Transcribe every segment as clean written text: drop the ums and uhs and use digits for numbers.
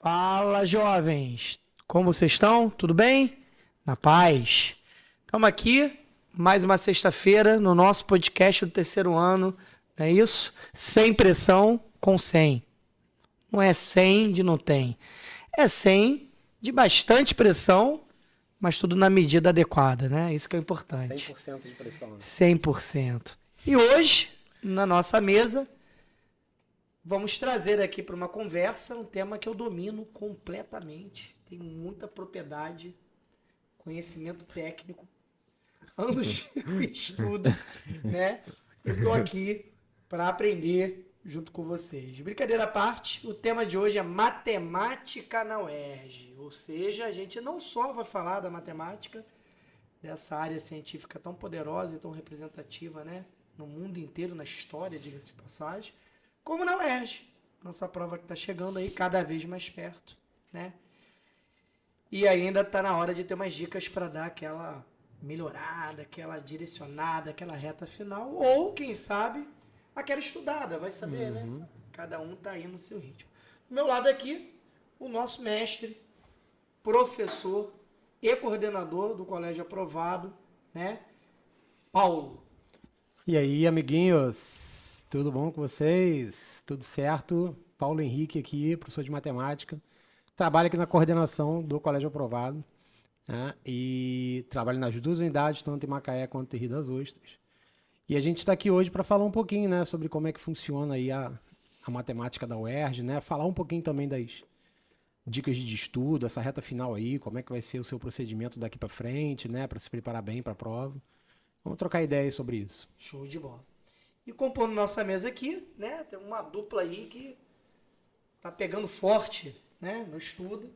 Fala, jovens! Como vocês estão? Tudo bem? Na paz? Estamos aqui, mais uma sexta-feira, no nosso podcast do terceiro ano, não é isso? Sem pressão, com 100. Não é 100 de não tem. É 100 de bastante pressão, mas tudo na medida adequada, né? Isso que é importante. 100% de pressão. Né? 100%. E hoje, na nossa mesa, vamos trazer aqui para uma conversa um tema que eu domino completamente. Tenho muita propriedade, conhecimento técnico, anos de estudo, né? Eu estou aqui para aprender junto com vocês. Brincadeira à parte, o tema de hoje é matemática na UERJ. Ou seja, a gente não só vai falar da matemática, dessa área científica tão poderosa e tão representativa, né? No mundo inteiro, na história, diga-se de passagem, como na UERJ. Nossa prova que está chegando aí cada vez mais perto, né? E ainda está na hora de ter umas dicas para dar aquela melhorada, aquela direcionada, aquela reta final, ou, quem sabe, aquela estudada, vai saber, né? Cada um está aí no seu ritmo. Do meu lado aqui, o nosso mestre, professor e coordenador do Colégio Aprovado, né? Paulo. E aí, amiguinhos? Tudo bom com vocês? Tudo certo? Paulo Henrique aqui, professor de matemática. Trabalho aqui na coordenação do Colégio Aprovado, né? E trabalho nas duas unidades, tanto em Macaé quanto em Rio das Ostras. E a gente está aqui hoje para falar um pouquinho, né, sobre como é que funciona aí a matemática da UERJ, né? Falar um pouquinho também das dicas de estudo, essa reta final aí, como é que vai ser o seu procedimento daqui para frente, né, para se preparar bem para a prova. Vamos trocar ideias sobre isso. Show de bola. E compondo nossa mesa aqui, né, tem uma dupla aí que tá pegando forte, né, no estudo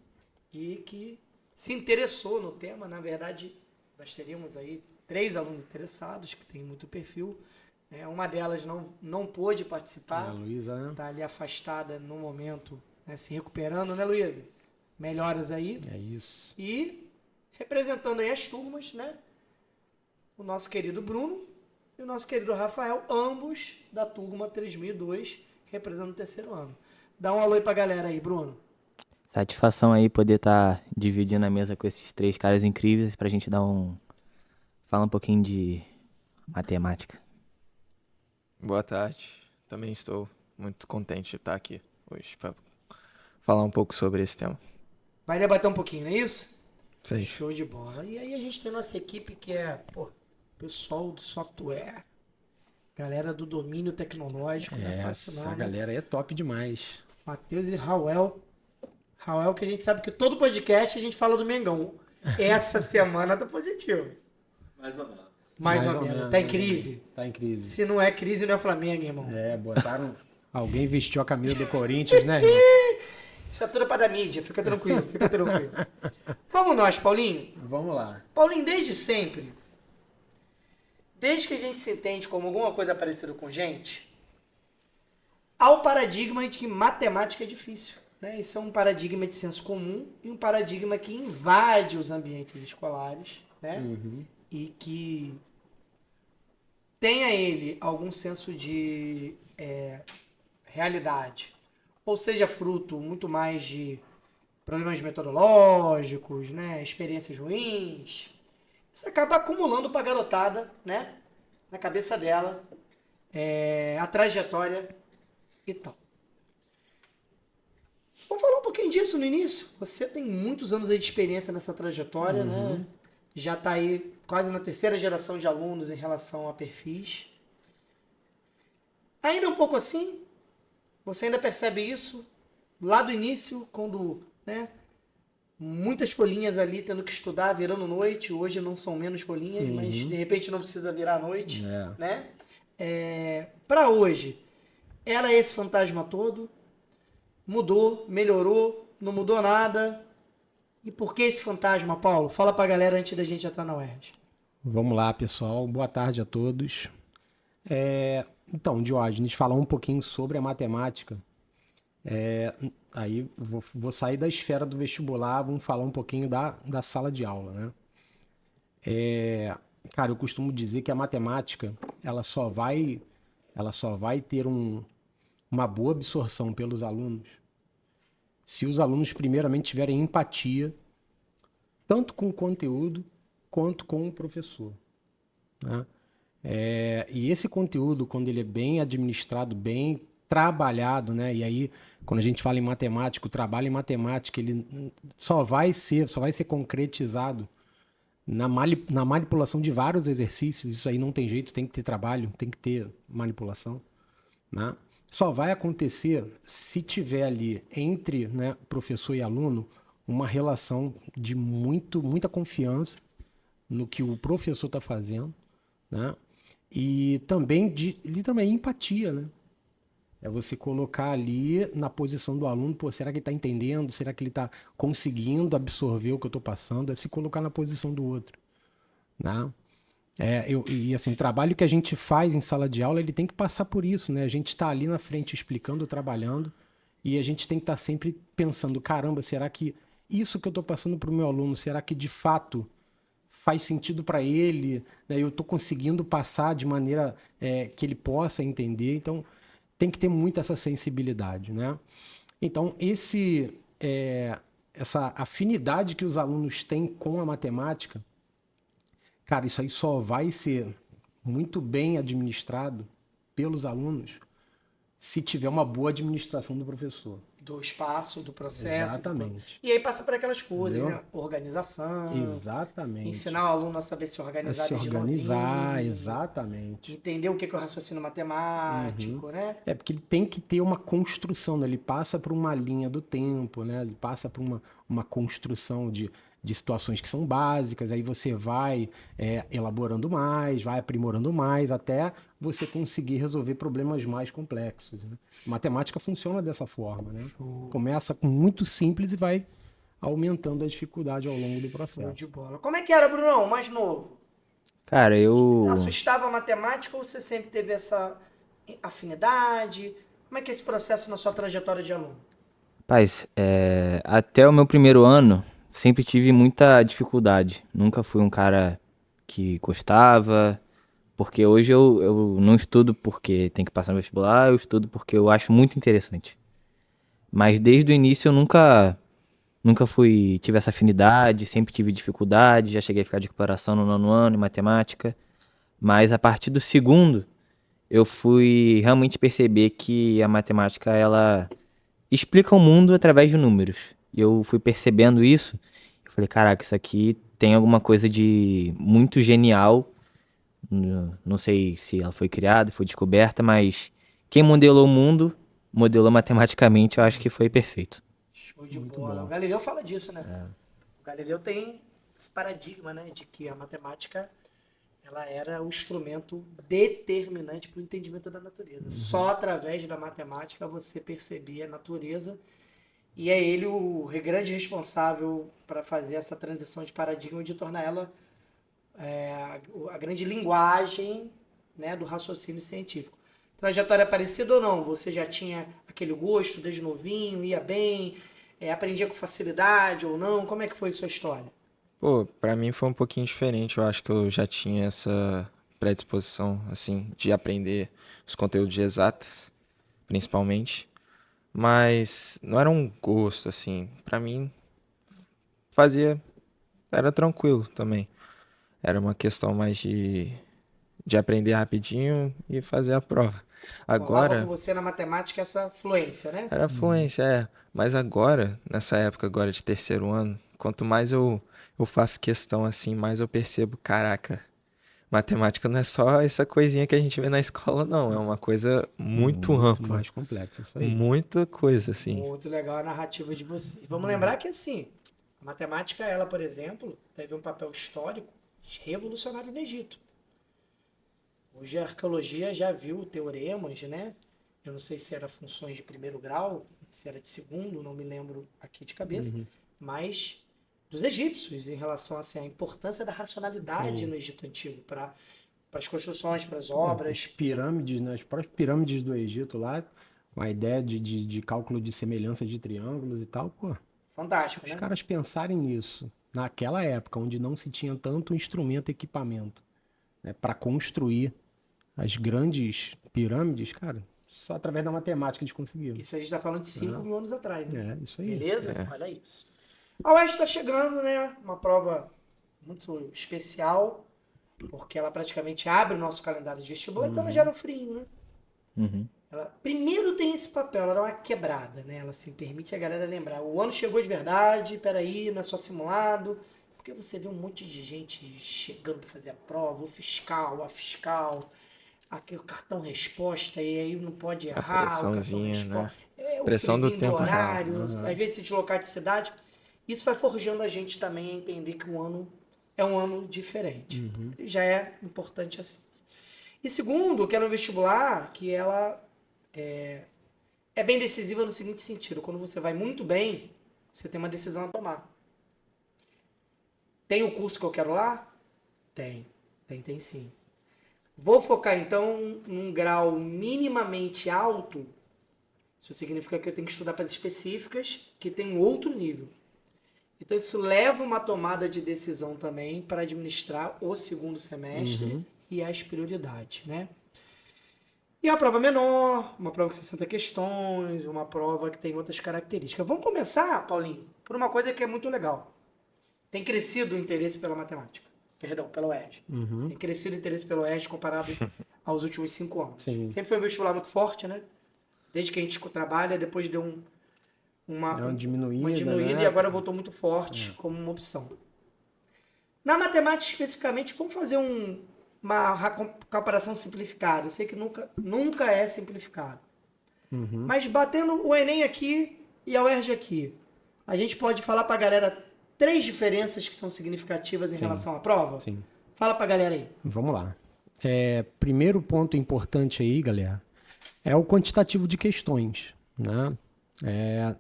e que se interessou no tema. Na verdade, nós teríamos aí 3 alunos interessados que têm muito perfil. Uma delas não pôde participar. É a Luísa, né? Tá ali afastada no momento, né, se recuperando, né, Luísa? Melhoras aí. É isso. E representando aí as turmas, né? O nosso querido Bruno e o nosso querido Rafael, ambos da turma 3002, representando o terceiro ano. Dá um alô aí pra galera aí, Bruno. Satisfação aí poder estar dividindo a mesa com esses 3 caras incríveis pra gente falar um pouquinho de matemática. Boa tarde. Também estou muito contente de estar aqui hoje para falar um pouco sobre esse tema. Vai debater um pouquinho, não é isso? Sim. Show de bola. E aí a gente tem nossa equipe que é, pessoal do software, galera do domínio tecnológico. Não é fácil Essa não, né? galera aí é top demais. Matheus e Raul. Raul, que a gente sabe que todo podcast a gente fala do Mengão. Essa semana tá positivo. Mais ou menos. Mais ou menos. Tá em crise? Tá em crise. Se não é crise, não é Flamengo, irmão. Botaram... Alguém vestiu a camisa do Corinthians, né? Isso é tudo pra dar mídia. Fica tranquilo, fica tranquilo. Vamos nós, Paulinho. Vamos lá. Paulinho, desde sempre, desde que a gente se entende como alguma coisa parecida com gente, há o paradigma de que matemática é difícil. Né? Isso é um paradigma de senso comum e um paradigma que invade os ambientes escolares, né? E que tenha ele algum senso de realidade, ou seja, fruto muito mais de problemas metodológicos, né? Experiências ruins. Isso acaba acumulando para a garotada, né? Na cabeça dela, a trajetória e tal. Vamos falar um pouquinho disso no início. Você tem muitos anos aí de experiência nessa trajetória, né? Já está aí quase na 3ª geração de alunos em relação a perfis. Ainda um pouco assim, você ainda percebe isso lá do início, quando, né, muitas folhinhas ali tendo que estudar, virando noite. Hoje não são menos folhinhas, mas de repente não precisa virar noite, né? Para hoje, era esse fantasma todo? Mudou, melhorou, não mudou nada? E por que esse fantasma, Paulo? Fala pra galera antes da gente entrar na UERJ. Vamos lá, pessoal. Boa tarde a todos. Então, Diógenes, falar um pouquinho sobre a matemática. Aí vou sair da esfera do vestibular, vamos falar um pouquinho da sala de aula, né? Cara, eu costumo dizer que a matemática, ela só vai ter uma boa absorção pelos alunos se os alunos primeiramente tiverem empatia, tanto com o conteúdo quanto com o professor, né? E esse conteúdo, quando ele é bem administrado, bem trabalhado, né? E aí, quando a gente fala em matemática, o trabalho em matemática, ele só vai ser concretizado na manipulação de vários exercícios. Isso aí não tem jeito, tem que ter trabalho, tem que ter manipulação, né? Só vai acontecer se tiver ali entre, né, professor e aluno uma relação de muita confiança no que o professor está fazendo, né? E também de literalmente empatia, né? É você colocar ali na posição do aluno, pô, será que ele está entendendo? Será que ele está conseguindo absorver o que eu estou passando? É se colocar na posição do outro, né? E assim, o trabalho que a gente faz em sala de aula, ele tem que passar por isso, né? A gente está ali na frente explicando, trabalhando, e a gente tem que estar sempre pensando, caramba, será que isso que eu estou passando para o meu aluno, será que de fato faz sentido para ele, né? Eu estou conseguindo passar de maneira que ele possa entender. Então, tem que ter muito essa sensibilidade, né? Então, essa afinidade que os alunos têm com a matemática, cara, isso aí só vai ser muito bem administrado pelos alunos se tiver uma boa administração do professor. Do espaço, do processo. Exatamente. E aí passa por aquelas coisas, Entendeu? né? Organização. Exatamente. Ensinar o aluno a saber se organizar. A se desde organizar, novinho, exatamente. entender o que é o raciocínio matemático, né? Porque ele tem que ter uma construção, né? Ele passa por uma linha do tempo, né? Ele passa por uma construção de situações que são básicas, aí você vai elaborando mais, vai aprimorando mais, até você conseguir resolver problemas mais complexos, né? Matemática funciona dessa forma, né? Começa com muito simples e vai aumentando a dificuldade ao longo do Show processo. de bola. Como é que era, Brunão, mais novo? Cara, eu. Assustava a matemática ou você sempre teve essa afinidade? Como é que é esse processo na sua trajetória de aluno? Rapaz, até o meu primeiro ano, sempre tive muita dificuldade. Nunca fui um cara que gostava, porque hoje eu não estudo porque tem que passar no vestibular, eu estudo porque eu acho muito interessante. Mas desde o início eu nunca tive essa afinidade, sempre tive dificuldade, já cheguei a ficar de recuperação no nono ano em matemática. Mas a partir do segundo, eu fui realmente perceber que a matemática, ela explica o mundo através de números. E eu fui percebendo isso. Eu falei, caraca, isso aqui tem alguma coisa de muito genial. Não sei se ela foi criada, foi descoberta, mas quem modelou o mundo, modelou matematicamente, eu acho que foi perfeito. Show de bola. O Galileu fala disso, né? O Galileu tem esse paradigma, né, de que a matemática ela era o instrumento determinante para o entendimento da natureza. Só através da matemática você percebia a natureza, e é ele o grande responsável para fazer essa transição de paradigma e de tornar ela a grande linguagem, né, do raciocínio científico. Trajetória parecida ou não? Você já tinha aquele gosto desde novinho, ia bem, aprendia com facilidade ou não? Como é que foi a sua história? Pô, pra mim foi um pouquinho diferente. Eu acho que eu já tinha essa predisposição, assim, de aprender os conteúdos de exatas, principalmente. Mas não era um gosto, assim. Pra mim, era tranquilo também. Era uma questão mais de aprender rapidinho e fazer a prova. Rolava com Agora, você na matemática essa fluência, né? era fluência, Mas agora, nessa época agora de terceiro ano, quanto mais eu faço questão assim, mais eu percebo, caraca, matemática não é só essa coisinha que a gente vê na escola, não. É uma coisa muito ampla. mais complexo, isso aí. Muita coisa, assim. Muito legal a narrativa de você. E vamos lembrar que, assim, a matemática, ela, por exemplo, teve um papel histórico revolucionário no Egito. Hoje a arqueologia já viu teoremas, né? Eu não sei se era funções de primeiro grau, se era de segundo, não me lembro aqui de cabeça, mas dos egípcios em relação assim, à importância da racionalidade no Egito Antigo para as construções, para as obras. As pirâmides, né? As próprias pirâmides do Egito lá, com a ideia de cálculo de semelhança de triângulos e tal, pô. Fantástico, Os né? caras pensarem nisso naquela época, onde não se tinha tanto instrumento e equipamento, né, para construir as grandes pirâmides, cara, só através da matemática a gente conseguiu. Isso a gente tá falando de 5 mil anos atrás, né? É, isso aí. Beleza? Olha isso. A UERJ está chegando, né? Uma prova muito especial, porque ela praticamente abre o nosso calendário de vestibular, então ela gera um frio, né? Uhum. Ela primeiro tem esse papel, ela dá uma quebrada, né? Ela se permite a galera lembrar. O ano chegou de verdade, peraí, não é só simulado. Porque você vê um monte de gente chegando para fazer a prova, o fiscal, a fiscal, aquele cartão resposta, e aí não pode errar. pressãozinha, o cartão né? É, o Pressão do friozinho tempo real. horário, às vezes se deslocar de cidade. Isso vai forjando a gente também a entender que o ano é um ano diferente. Já é importante assim. E segundo, que é no vestibular, que ela é bem decisiva no seguinte sentido. Quando você vai muito bem, você tem uma decisão a tomar. Tem o curso que eu quero lá? Tem sim. Vou focar então num grau minimamente alto. Isso significa que eu tenho que estudar para as específicas, que tem um outro nível. Então isso leva uma tomada de decisão também para administrar o segundo semestre e as prioridades, né? E a prova menor, uma prova com 60 questões, uma prova que tem outras características. Vamos começar, Paulinho, por uma coisa que é muito legal. Tem crescido o interesse pela matemática. Perdão, pela UERJ. Tem crescido o interesse pela UERJ comparado aos últimos 5 anos. Sim. Sempre foi um vestibular muito forte, né? Desde que a gente trabalha, depois deu uma diminuída, né? E agora voltou muito forte como uma opção. Na matemática, especificamente, vamos fazer uma comparação simplificada. Eu sei que nunca é simplificado. Mas batendo o Enem aqui e a UERJ aqui, a gente pode falar para a galera 3 diferenças que são significativas em relação à prova? Sim. Fala para a galera aí. Vamos lá. Primeiro ponto importante aí, galera, é o quantitativo de questões, né?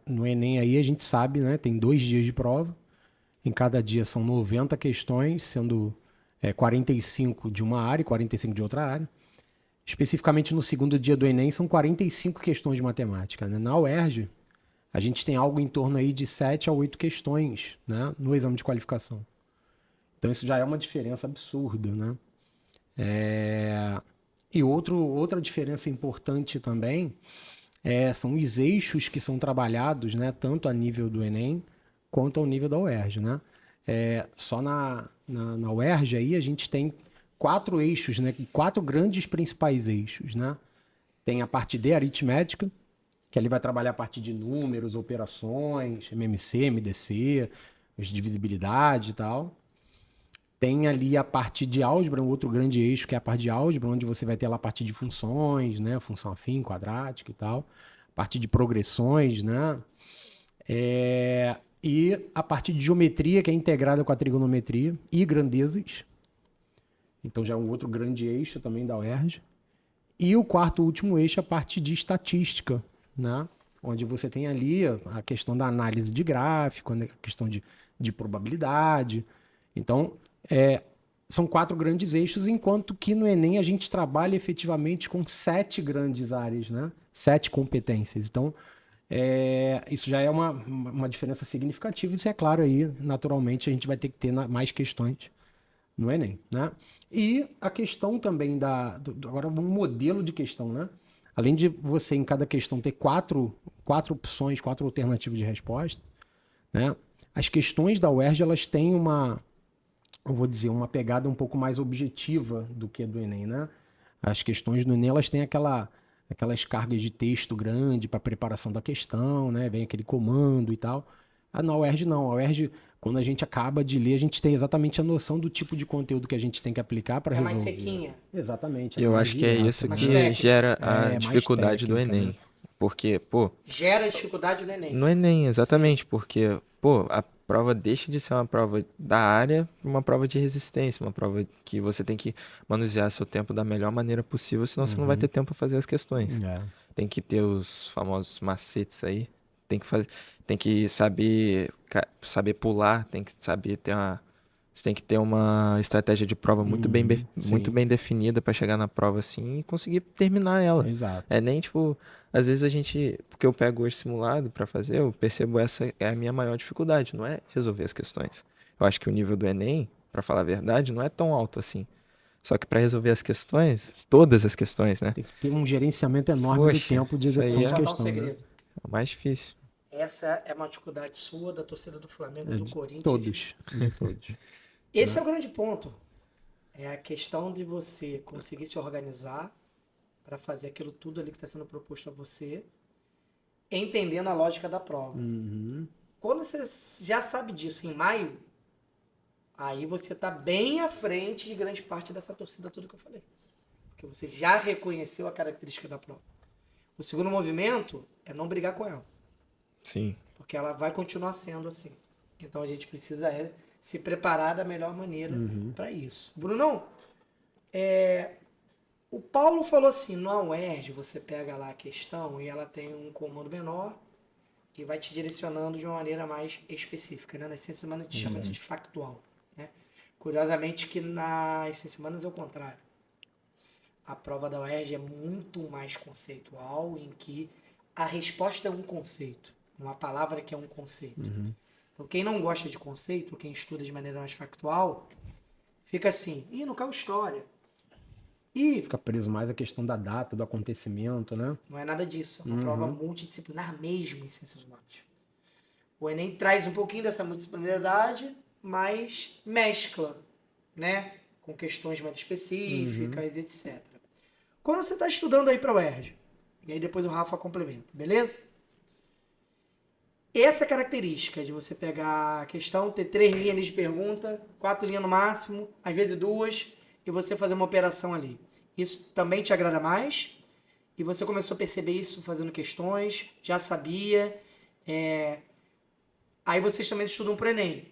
No Enem aí a gente sabe, né? Tem 2 dias de prova. Em cada dia são 90 questões, sendo 45 de uma área e 45 de outra área. Especificamente no segundo dia do Enem são 45 questões de matemática, né? Na UERJ, a gente tem algo em torno aí de 7 a 8 questões, né? No exame de qualificação. Então isso já é uma diferença absurda, né? E outra diferença importante também são os eixos que são trabalhados, né? Tanto a nível do Enem quanto ao nível da UERJ, né? Só na UERJ aí a gente tem 4 eixos, né? 4 grandes principais eixos, né? Tem a parte de aritmética, que ali vai trabalhar a parte de números, operações, MMC, MDC, os de divisibilidade e tal. Tem ali a parte de álgebra, um outro grande eixo, que é a parte de álgebra, onde você vai ter lá a parte de funções, né? Função afim, quadrática e tal. Parte de progressões, né? E a parte de geometria, que é integrada com a trigonometria, e grandezas. Então já é um outro grande eixo também da UERJ. E o quarto último eixo é a parte de estatística, né? Onde você tem ali a questão da análise de gráfico, a questão de probabilidade. Então, são 4 grandes eixos, enquanto que no Enem a gente trabalha efetivamente com 7 grandes áreas, né? 7 competências. Então, isso já é uma diferença significativa. Isso é claro aí, naturalmente, a gente vai ter que ter mais questões no Enem, né? E a questão também agora um modelo de questão, né? Além de você em cada questão ter 4 opções, 4 alternativas de resposta, né? As questões da UERJ, elas têm uma uma pegada um pouco mais objetiva do que a do Enem, né? As questões do Enem, elas têm aquelas cargas de texto grande para preparação da questão, né? Vem aquele comando e tal. Na UERJ não. A UERJ, quando a gente acaba de ler, a gente tem exatamente a noção do tipo de conteúdo que a gente tem que aplicar para resolver. É mais sequinha. Exatamente. Eu acho que é isso que gera a dificuldade do Enem. Né? Porque, gera dificuldade no Enem. No Enem, exatamente. Sim. Porque, a prova deixa de ser uma prova da área para uma prova de resistência, uma prova que você tem que manusear seu tempo da melhor maneira possível, senão você não vai ter tempo para fazer as questões. Tem que ter os famosos macetes aí, tem que saber pular, tem que saber você tem que ter uma estratégia de prova muito bem definida para chegar na prova assim e conseguir terminar ela. Exato. Nem tipo, às vezes porque eu pego hoje simulado para fazer, eu percebo essa é a minha maior dificuldade, não é resolver as questões. Eu acho que o nível do Enem, para falar a verdade, não é tão alto assim. Só que para resolver as questões, todas as questões, né? Tem que ter um gerenciamento enorme do Poxa, tempo de isso aí execução Vou de contar um questão, né? segredo. É o mais difícil. Essa é uma dificuldade sua, da torcida do Flamengo, É do de Corinthians. todos. De todos. Esse é o grande ponto. É a questão de você conseguir se organizar para fazer aquilo tudo ali que está sendo proposto a você, entendendo a lógica da prova. Uhum. Quando você já sabe disso em maio, aí você está bem à frente de grande parte dessa torcida toda que eu falei. Porque você já reconheceu a característica da prova. O segundo movimento é não brigar com ela. Sim. Porque ela vai continuar sendo assim. Então a gente precisa se preparar da melhor maneira para isso. Brunão, o Paulo falou assim, no UERJ você pega lá a questão e ela tem um comando menor e vai te direcionando de uma maneira mais específica, né? Nas ciências humanas a gente chama isso de factual, né? Curiosamente que nas ciências humanas é o contrário. A prova da UERJ é muito mais conceitual, em que a resposta é um conceito, uma palavra que é um conceito. Então quem não gosta de conceito, quem estuda de maneira mais factual, fica assim, não caiu história. Fica preso mais à questão da data, do acontecimento, né? Não é nada disso. É uma prova multidisciplinar mesmo em ciências humanas. O Enem traz um pouquinho dessa multidisciplinaridade, mas mescla, né? Com questões mais específicas, etc. Quando você está estudando aí para o UERJ, e aí depois o Rafa complementa, beleza? Essa característica de você pegar a questão, ter 3 linhas ali de pergunta, 4 linhas no máximo, às vezes 2, e você fazer uma operação ali. Isso também te agrada mais? E você começou a perceber isso fazendo questões, já sabia. Aí vocês também estudam para o Enem.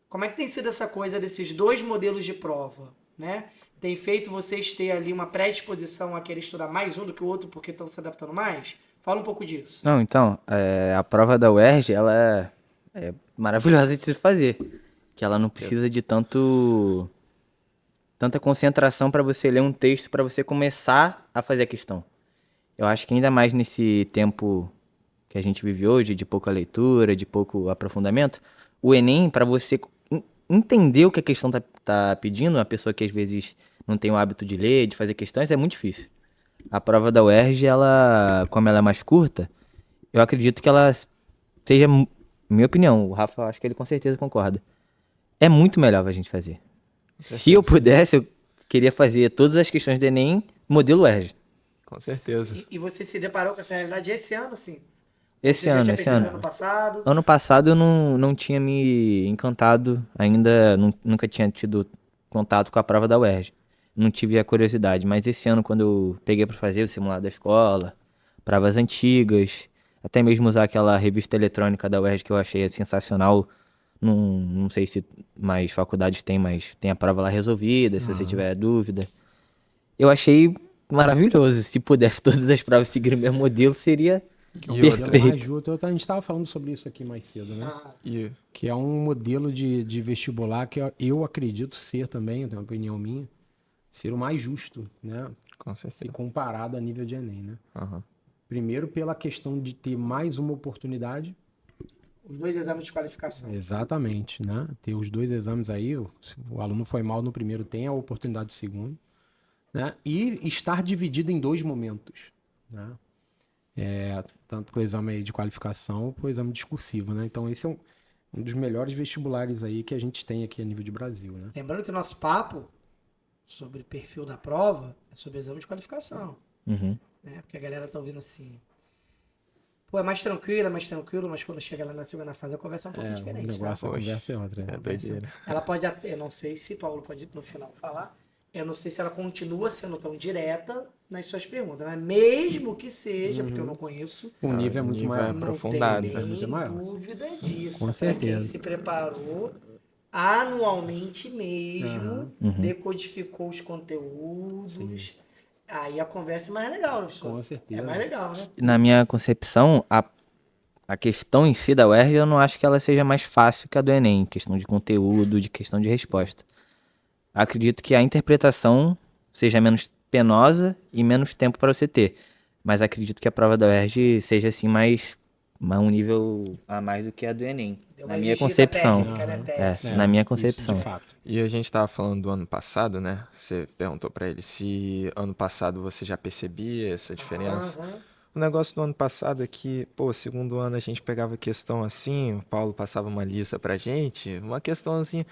Como é que tem sido essa coisa desses 2 modelos de prova, né? Tem feito vocês ter ali uma predisposição a querer estudar mais um do que o outro porque estão se adaptando mais? Fala um pouco disso. Não, então, a prova da UERJ, ela é maravilhosa de se fazer. Que ela não precisa de tanta concentração para você ler um texto, para você começar a fazer a questão. Eu acho que ainda mais nesse tempo que a gente vive hoje, de pouca leitura, de pouco aprofundamento, o Enem, para você entender o que a questão tá pedindo, uma pessoa que às vezes não tem o hábito de ler, de fazer questões, é muito difícil. A prova da UERJ, como ela é mais curta, eu acredito que ela seja, minha opinião, o Rafa, acho que ele com certeza concorda, é muito melhor pra gente fazer. Se eu pudesse, eu queria fazer todas as questões do Enem modelo UERJ. Com certeza. E você se deparou com essa realidade esse ano, assim? Esse ano. Ano passado? Ano passado eu não tinha me encantado ainda, nunca tinha tido contato com a prova da UERJ. Não tive a curiosidade, mas esse ano quando eu peguei para fazer o simulado da escola, provas antigas, até mesmo usar aquela revista eletrônica da UERJ que eu achei sensacional. Não sei se mais faculdades tem, mas tem a prova lá resolvida, se você tiver dúvida. Eu achei maravilhoso. Se pudesse todas as provas seguirem o mesmo modelo, seria perfeito. A gente estava falando sobre isso aqui mais cedo, né? E Que é um modelo de vestibular que eu acredito ser também, eu tenho uma opinião minha, ser o mais justo, né? com Se certeza. comparado a nível de Enem, né? Aham. Primeiro pela questão de ter mais uma oportunidade. Os 2 exames de qualificação. Exatamente, né? Ter os 2 exames aí, se o aluno foi mal no primeiro, tem a oportunidade do segundo, né? E estar dividido em 2 momentos, né? Tanto para o exame aí de qualificação, para o exame discursivo, né? Então esse é um dos melhores vestibulares aí que a gente tem aqui a nível de Brasil, né? Lembrando que o nosso papo sobre perfil da prova é sobre exame de qualificação. Uhum. Né? Porque a galera tá ouvindo assim, pô, é mais tranquilo, mas quando chega lá na segunda fase a conversa é um pouquinho O diferente, negócio, tá? a conversa é outra. É doideira. Ela pode até, eu não sei se Paulo pode no final falar, eu não sei se ela continua sendo tão direta nas suas perguntas, mas mesmo que seja, porque eu não conheço, O nível é o muito nível maior. é não aprofundado, tem é muito nem maior. dúvida disso. Com Pra certeza. quem se preparou anualmente mesmo, decodificou os conteúdos, aí a conversa é mais legal, professor. Com certeza. É mais legal, né? Na minha concepção, a questão em si da UERJ, eu não acho que ela seja mais fácil que a do Enem, questão de conteúdo, de questão de resposta. Acredito que a interpretação seja menos penosa e menos tempo para você ter. Mas acredito que a prova da UERJ seja assim mais um nível a mais do que a do Enem. Deu Na uma minha exigida concepção. técnica, né? É, Técnica. na minha Isso, concepção. de fato. E a gente tava falando do ano passado, né? Você perguntou pra ele se ano passado você já percebia essa diferença. Aham. O negócio do ano passado é que, pô, segundo ano a gente pegava questão assim, o Paulo passava uma lista pra gente, uma questão assim,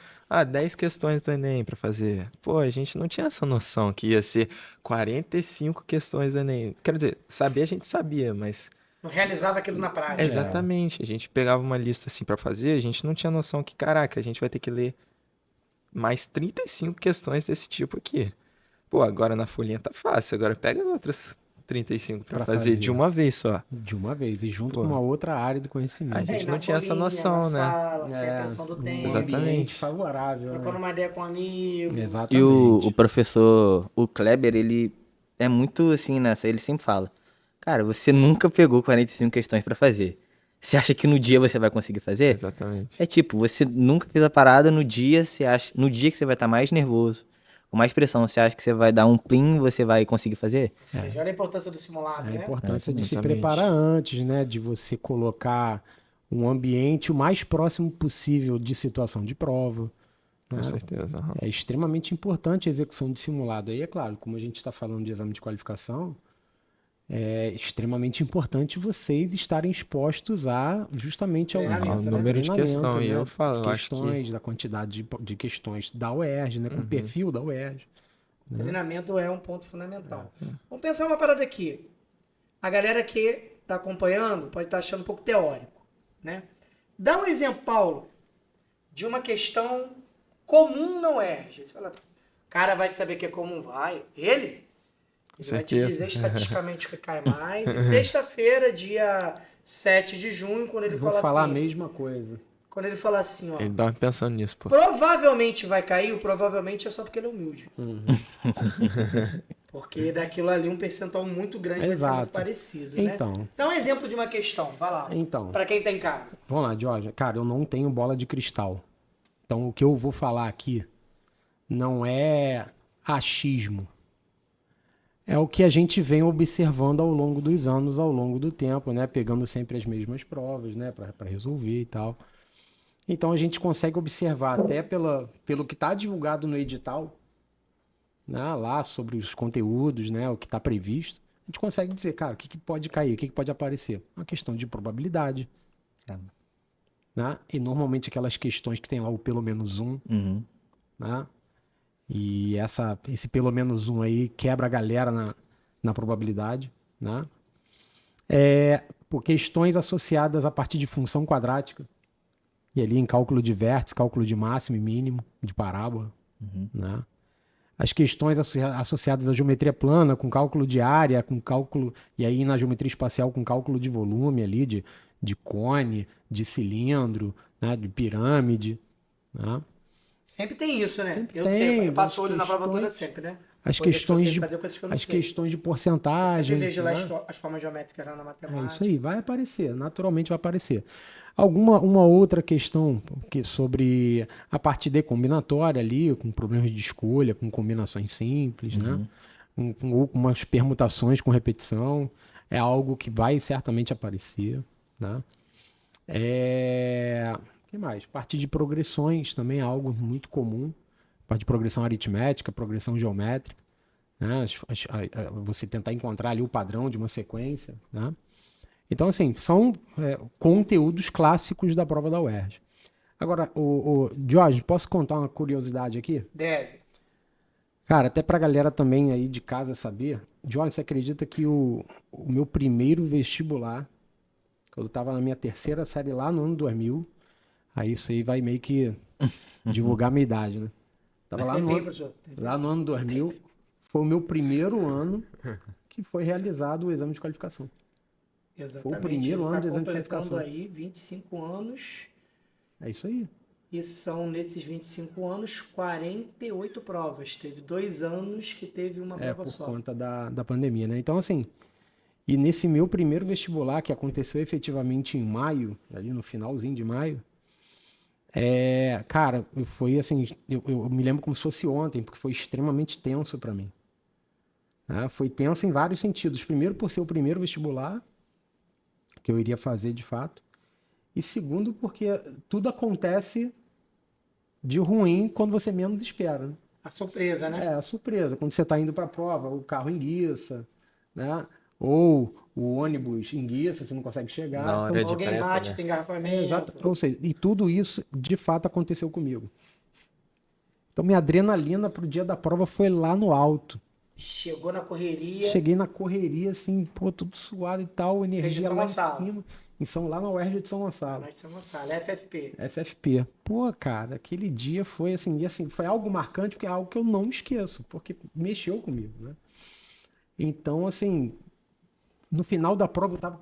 10 questões do Enem pra fazer. Pô, a gente não tinha essa noção que ia ser 45 questões do Enem. Quer dizer, saber a gente sabia, mas Não realizava aquilo na prática. exatamente, a gente pegava uma lista assim pra fazer, a gente não tinha noção que, caraca, a gente vai ter que ler mais 35 questões desse tipo aqui. Pô, agora na folhinha tá fácil, agora pega outras 35 pra Pra fazer de fazer. uma vez só. De uma vez, e junto Pô. com uma outra área do A conhecimento. gente E na não tinha essa folhinha, noção, na né? sala, sem a pressão do um tempo. Exatamente. ambiente favorável. Trocando Né? uma ideia com um amigo. Exatamente. E o professor, o Kleber, ele é muito assim nessa, ele sempre fala, cara, você nunca pegou 45 questões pra fazer. Você acha que no dia você vai conseguir fazer? Exatamente. É tipo, você nunca fez a parada no dia, no dia que você vai estar mais nervoso, com mais pressão, você acha que você vai dar um plim, você vai conseguir fazer? Ou seja, olha a importância do simulado, A né? importância de se Exatamente. preparar antes, né? De você colocar um ambiente o mais próximo possível de situação de prova. Com né? certeza. aham. É extremamente importante a execução de simulado. Aí, é claro, como a gente está falando de exame de qualificação, é extremamente importante vocês estarem expostos a justamente ao Treinamento, Ao né? número de treinamento, questão. E né? eu falo, eu acho que Questões, da quantidade de questões da UERJ, né? Com o perfil da UERJ. Treinamento é um ponto fundamental. Vamos pensar uma parada aqui. A galera que está acompanhando pode estar achando um pouco teórico, né? Dá um exemplo, Paulo, de uma questão comum na UERJ. Você fala, o cara vai saber que é comum? Vai. Ele vai te certeza. dizer estatisticamente o que cai mais. E sexta-feira, dia 7 de junho, quando ele Eu vou fala falar a assim... mesma coisa. Quando ele fala assim, ó... Ele dorme pensando nisso, pô. Provavelmente vai cair, o provavelmente é só porque ele é humilde. Porque daquilo ali um percentual muito grande vai ser muito Exato. parecido, né? Então. Dá um exemplo de uma questão, vai lá. Então. Pra quem tá em casa. Vamos lá, Jorge. Cara, eu não tenho bola de cristal. Então, o que eu vou falar aqui não é achismo. É o que a gente vem observando ao longo dos anos, ao longo do tempo, né? Pegando sempre as mesmas provas, né? Para resolver e tal. Então, a gente consegue observar até pelo que está divulgado no edital, né? Lá sobre os conteúdos, né? O que está previsto. A gente consegue dizer, cara, o que pode cair, o que pode aparecer? Uma questão de probabilidade. Né? E normalmente aquelas questões que tem lá o pelo menos um, Uhum. né? E esse pelo menos um aí quebra a galera na probabilidade, né? Por questões associadas a partir de função quadrática, e ali em cálculo de vértice, cálculo de máximo e mínimo, de parábola, né? As questões associadas à geometria plana, com cálculo de área, com cálculo, e aí na geometria espacial com cálculo de volume ali, de cone, de cilindro, né? De pirâmide, né? Sempre tem isso, né? Sempre eu tem, sei, eu passo o as olho na prova toda questões- sempre, né? As Coisas que eu questões sei de, fazer, coisas que eu não as sei. questões de Eu porcentagem. sempre vejo lá né? as formas geométricas lá na É matemática. isso aí, vai aparecer, naturalmente vai aparecer. Uma outra questão sobre a parte de combinatória ali, com problemas de escolha, com combinações simples, né? Com umas permutações com repetição, é algo que vai certamente aparecer, né? O que mais? Parte de progressões também é algo muito comum. Parte de progressão aritmética, progressão geométrica, né? Você tentar encontrar ali o padrão de uma sequência, né? Então, assim, são conteúdos clássicos da prova da UERJ. Agora, Jorge, posso contar uma curiosidade aqui? Deve. Cara, até pra galera também aí de casa saber. Jorge, você acredita que o meu primeiro vestibular, eu tava na minha terceira série lá no ano 2000, aí isso aí vai meio que divulgar a minha idade, né? Tava lá no, Bem, ano, professor. lá no ano 2000, foi o meu primeiro ano que foi realizado o exame de qualificação. Exatamente. Foi o primeiro Ele ano tá de exame de completando qualificação. aí 25 anos. É isso aí. E são, nesses 25 anos, 48 provas. Teve 2 anos que teve uma prova Por só. conta da pandemia, né? Então, assim, e nesse meu primeiro vestibular, que aconteceu efetivamente em maio, ali no finalzinho de maio, cara, foi assim, eu me lembro como se fosse ontem, porque foi extremamente tenso para mim. Né? Foi tenso em vários sentidos. Primeiro, por ser o primeiro vestibular, que eu iria fazer de fato. E segundo, porque tudo acontece de ruim quando você menos espera, né? A surpresa, né? É, a surpresa. Quando você está indo para a prova, o carro enguiça, né? Ou o ônibus enguiça, você não consegue chegar. Na hora de Alguém pressa, bate, né? tem engarrafamento. Exato. Ou seja, e tudo isso de fato aconteceu comigo. Então minha adrenalina pro dia da prova foi lá no alto. Chegou na correria. Cheguei na correria, assim, pô, tudo suado e tal, Fez de energia São lá em Gonçalo. cima. Lá na UERJ de São Gonçalo. Nós de São Gonçalo, FFP. FFP. Pô, cara, aquele dia foi assim, e assim, foi algo marcante, porque é algo que eu não me esqueço, porque mexeu comigo, né? Então, assim, no final da prova eu tava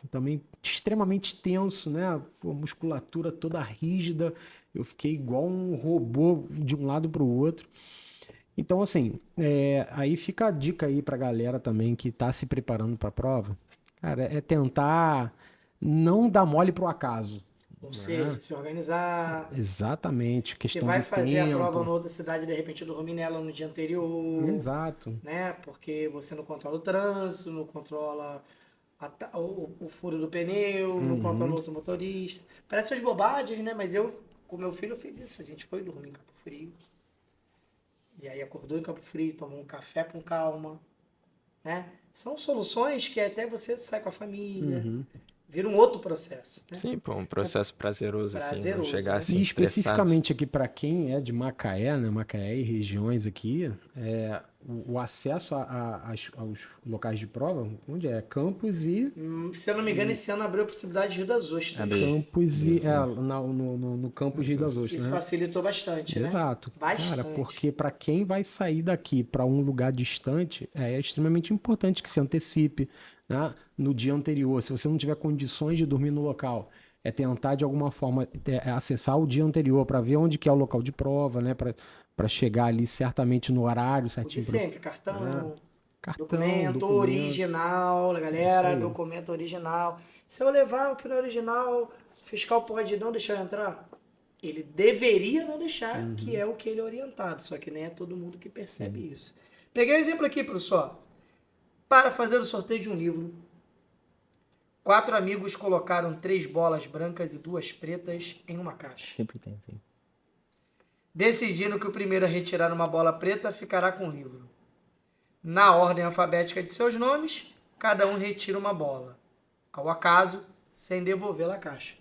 também extremamente tenso, né? Pô, musculatura toda rígida, eu fiquei igual um robô de um lado pro outro. Então, assim, aí fica a dica aí pra galera também que tá se preparando pra prova. Cara, é tentar não dar mole pro acaso. Ou seja, se organizar. Exatamente, Você questão vai do fazer a prova tempo. em outra cidade, de repente dormir nela no dia anterior. Exato. Né? Porque você não controla o trânsito, não controla o furo do pneu, não controla o outro motorista. Parece umas bobagens, né? Mas eu, com meu filho, fiz isso. A gente foi dormir em Campo Frio. E aí acordou em Campo Frio, tomou um café com calma. Né? São soluções que até você sai com a família. Vira um outro processo. Né? Sim, pô, um processo prazeroso, assim, não Prazeroso, chegar né? assim E estressado. especificamente aqui para quem é de Macaé, né? Macaé e regiões aqui, o acesso aos locais de prova, onde é? Campos e Se eu não me engano, esse ano abriu a possibilidade de Rio das Ostras. Abriu. Campos Isso, no campus de Rio das Ostras, Isso né? facilitou bastante, né? Exato. Bastante. Cara, porque para quem vai sair daqui para um lugar distante, é extremamente importante que se antecipe, né, no dia anterior. Se você não tiver condições de dormir no local, é tentar de alguma forma acessar o dia anterior para ver onde que é o local de prova, né, para chegar ali certamente no horário O de certinho. sempre, cartão, Cartão, documento original, galera, Isso aí. documento original. Se eu levar o que não é original, o fiscal pode não deixar eu entrar? Ele deveria não deixar, que é o que ele é orientado, só que nem é todo mundo que percebe isso. Peguei um exemplo aqui, professor. Para fazer o sorteio de um livro, 4 amigos colocaram 3 bolas brancas e 2 pretas em uma caixa. Sempre tem, sim. Decidindo que o primeiro a retirar uma bola preta ficará com o livro. Na ordem alfabética de seus nomes, cada um retira uma bola, ao acaso, sem devolvê-la à caixa.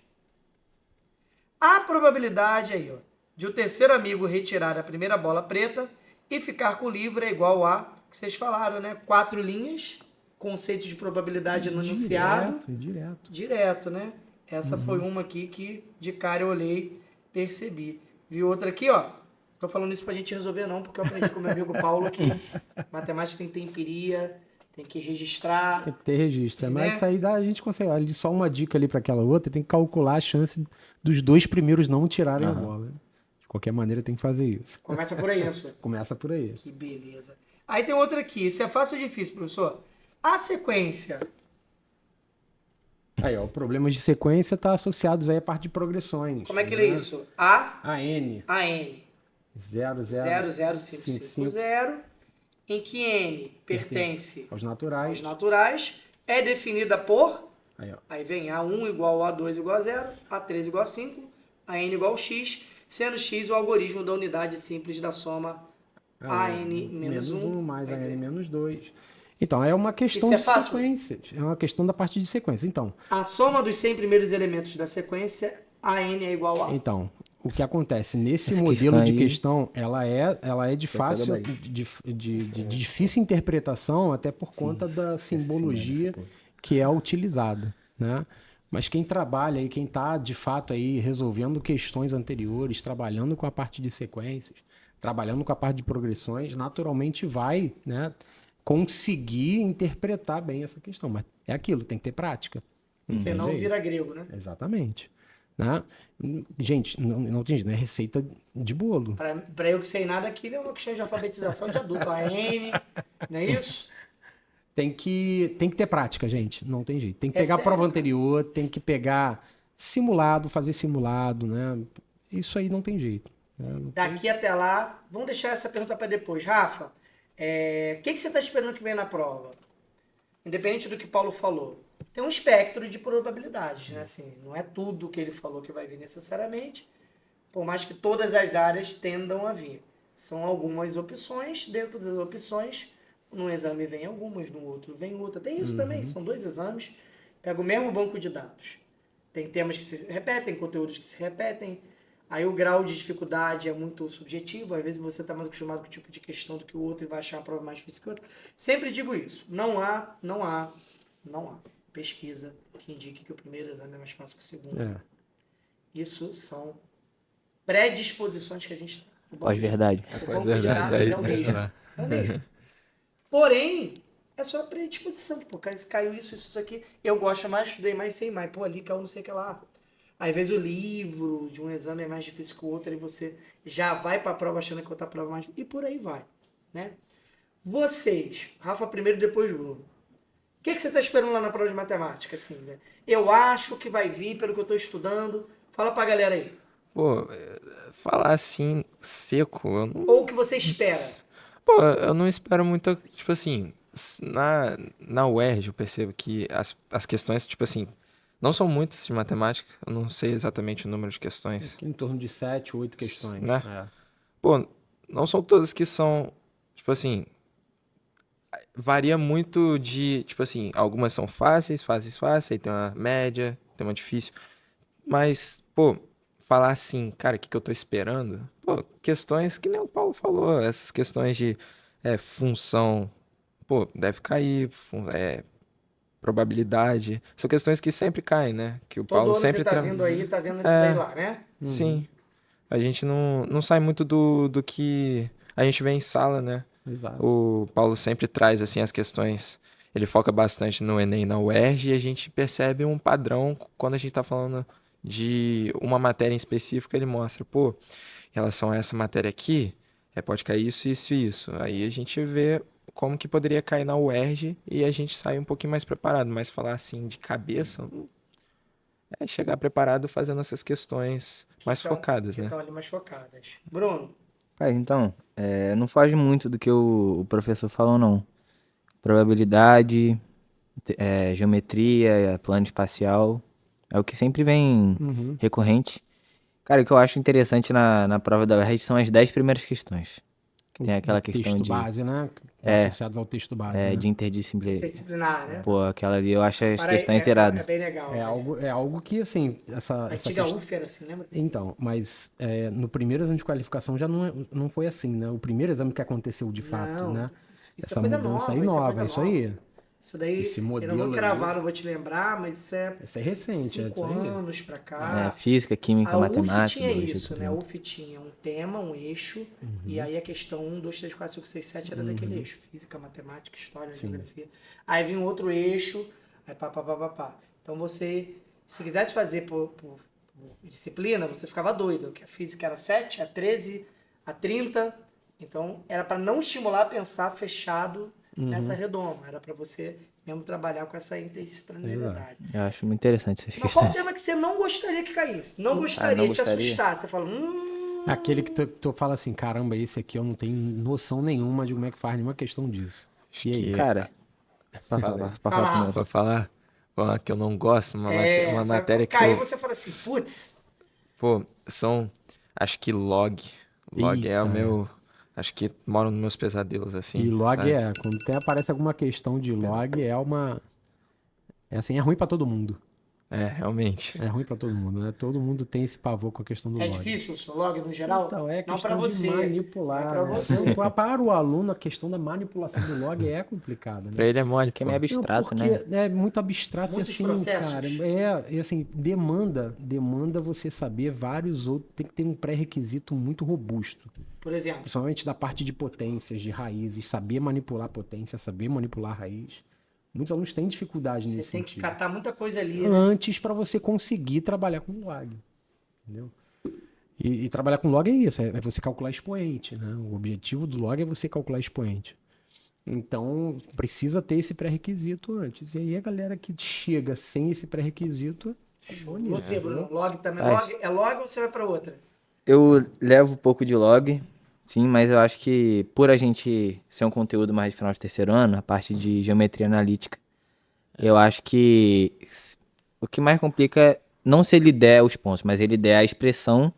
A probabilidade aí, ó, de o terceiro amigo retirar a primeira bola preta e ficar com o livro é igual a, que vocês falaram, né? 4 linhas, conceito de probabilidade no enunciado. Direto, né? Essa foi uma aqui que de cara eu olhei, percebi. Vi outra aqui, ó. Tô falando isso pra gente resolver não, porque eu aprendi com meu amigo Paulo que matemática tem que ter empiria, tem que registrar. Tem que ter registro. Né? Mas isso aí a gente consegue. Olha, só uma dica ali para aquela outra, tem que calcular a chance dos 2 primeiros não tirarem a bola. De qualquer maneira, tem que fazer isso. Começa por aí, né, professor? Começa por aí. Que beleza. Aí tem outra aqui. Isso é fácil ou difícil, professor? A sequência. Aí, ó, problemas de sequência tá associados aí à parte de progressões. Como é que lê isso? A, AN. AN. 00550 em que N pertence aos naturais. aos naturais, é definida por... Aí, ó. Aí vem A1 igual a A2 igual a 0, A3 igual a 5, AN igual a X, sendo X o algoritmo da unidade simples da soma AN menos 1 mais AN menos 2. Então, é uma questão Isso é de fácil? sequências. É uma questão da parte de sequência. Então, A soma dos 100 primeiros elementos da sequência, AN é igual a... o que acontece nesse Essa modelo questão de aí- questão, ela é de fácil, de difícil interpretação, até por conta da simbologia que é utilizada, né? Mas quem trabalha e quem está de fato aí resolvendo questões anteriores, trabalhando com a parte de sequências, trabalhando com a parte de progressões, naturalmente vai, né, conseguir interpretar bem essa questão. Mas é aquilo, tem que ter prática. Senão jeito. vira grego, né? Exatamente. Né? Gente, não tem jeito, não é receita de bolo. Pra eu que sei nada, aquilo é uma questão de alfabetização de adulto. A N, não é isso? Tem que ter prática, gente. Não tem jeito. Tem que É pegar a sério, prova cara? anterior, tem que pegar simulado, fazer simulado, né? Isso aí não tem jeito. Né? Daqui até lá, vamos deixar essa pergunta para depois. Rafa, o que você está esperando que venha na prova? Independente do que Paulo falou. tem um espectro de probabilidades, né? Assim, não é tudo que ele falou que vai vir necessariamente, por mais que todas as áreas tendam a vir. São algumas opções, dentro das opções, num exame vem algumas, no outro vem outra. Tem isso também, são 2 exames, pega o mesmo banco de dados. Tem temas que se repetem, conteúdos que se repetem, aí o grau de dificuldade é muito subjetivo, às vezes você está mais acostumado com o tipo de questão do que o outro e vai achar a prova mais difícil que o outro. Sempre digo isso, não há pesquisa que indique que o primeiro exame é mais fácil que o segundo. É. Isso são predisposições que a gente tem. O banco de- Pós-verdade. o banco de dados é o mesmo. É o mesmo. Porém, é só predisposição. Pô, cara, caiu isso aqui. Eu gosto mais, estudei mais, sei mais. Pô, ali caiu não sei o que lá. Às vezes o livro de um exame é mais difícil que o outro e você já vai pra prova achando que outra prova é mais... E por aí vai, né? Vocês, Rafa primeiro, depois Bruno. O que você está esperando lá na prova de matemática, assim, né? Eu acho que vai vir pelo que eu estou estudando. Fala pra galera aí. Pô, falar assim, seco, eu não... Ou o que você espera. Pô, eu não espero muito, tipo assim, na UERJ eu percebo que as questões, tipo assim, não são muitas de matemática, eu não sei exatamente o número de questões, Em torno de 7, 8 questões. né? É. Pô, não são todas que são, tipo assim, varia muito de, tipo assim, algumas são fáceis, aí tem uma média, tem uma difícil, mas, pô, falar assim, cara, o que que eu tô esperando? Pô, questões que nem o Paulo falou, essas questões de função, pô, deve cair, probabilidade, são questões que sempre caem, né? Que o Todo Paulo ano sempre você tá vindo aí, tá vendo isso daí lá, né? Sim, a gente não sai muito do que a gente vê em sala, né? Exato. O Paulo sempre traz, assim, as questões, ele foca bastante no Enem e na UERJ e a gente percebe um padrão quando a gente tá falando de uma matéria em específico, ele mostra, pô, em relação a essa matéria aqui, pode cair isso, isso e isso. Aí a gente vê como que poderia cair na UERJ e a gente sai um pouquinho mais preparado, mas falar assim de cabeça, é chegar preparado fazendo essas questões mais focadas, Que né? estão ali mais focadas. Bruno, Pai, então, não foge muito do que o professor falou, não. Probabilidade, geometria, plano espacial, é o que sempre vem recorrente. Cara, o que eu acho interessante na prova da UERJ são as 10 primeiras questões. Que tem aquela questão texto de, base, né? Associados ao texto base, né? de interdisciplinaridade. disciplinar, né? Pô, aquela ali eu acho as Para aí, questões é iradas. bem legal. É algo que, assim, A essa antiga questão... UF era assim, lembra? Então, mas no primeiro exame de qualificação já não foi assim, né? O primeiro exame que aconteceu de fato, Não, né? isso Essa é coisa mudança nova. aí isso é nova, coisa isso nova. aí. Isso daí, Esse eu não modelo vou cravar, aí. não vou te lembrar, mas isso é Esse é recente, é 5 isso aí. anos pra cá. Física, química, A UF matemática, tinha biologia, isso, tudo né? A junto. UF tinha um tema, um eixo, e aí a questão 1, 2, 3, 4, 5, 6, 7 era daquele eixo. Física, matemática, história, geografia. Aí vinha um outro eixo, aí pá. Então você, se quisesse fazer por disciplina, você ficava doido, que a física era 7, a 13, a 30. Então era para não estimular a pensar fechado nessa redoma, era para você mesmo trabalhar com essa interdisciplinaridade. Eu acho muito interessante essas Mas qual o questões. tema que você não gostaria que caísse? Não gostaria não de te gostaria? assustar. Você fala, Aquele que tu fala assim, caramba, esse aqui eu não tenho noção nenhuma de como é que faz nenhuma questão disso. E aí? Cara, pra Fala, falar primeiro. Pra falar, uma que eu não gosto, uma sabe, matéria que caiu, eu, você fala assim, putz, pô, acho que log é o Eita. meu, acho que mora nos meus pesadelos, assim, E log sabe? quando aparece alguma questão de log, é assim, é ruim pra todo mundo. Realmente. É ruim pra todo mundo, né? Todo mundo tem esse pavor com a questão do é log. difícil o seu log no geral? Então, é não questão para você. de manipular. Não pra né? você. Então, para o aluno, a questão da manipulação do log é complicada, né? Pra ele é mole, Que é pô. meio Não, abstrato, porque né? é muito abstrato Muitos e assim, processos. cara. E assim, demanda você saber vários outros. Tem que ter um pré-requisito muito robusto. Por exemplo, Principalmente da parte de potências, de raízes, saber manipular potência, saber manipular raiz. Muitos alunos têm dificuldade você nesse tem que sentido. catar muita coisa ali, né? Antes para você conseguir trabalhar com log. Entendeu? E trabalhar com log é isso, é você calcular expoente, né? O objetivo do log é você calcular expoente. Então, precisa ter esse pré-requisito antes. E aí a galera que chega sem esse pré-requisito... Você, Bruno, log também. Faz. Log, é log ou você vai para outra? Eu levo um pouco de log, sim, mas eu acho que por a gente ser um conteúdo mais de final de terceiro ano, a parte de geometria analítica Eu acho que o que mais complica é não se ele der os pontos, mas ele der a expressão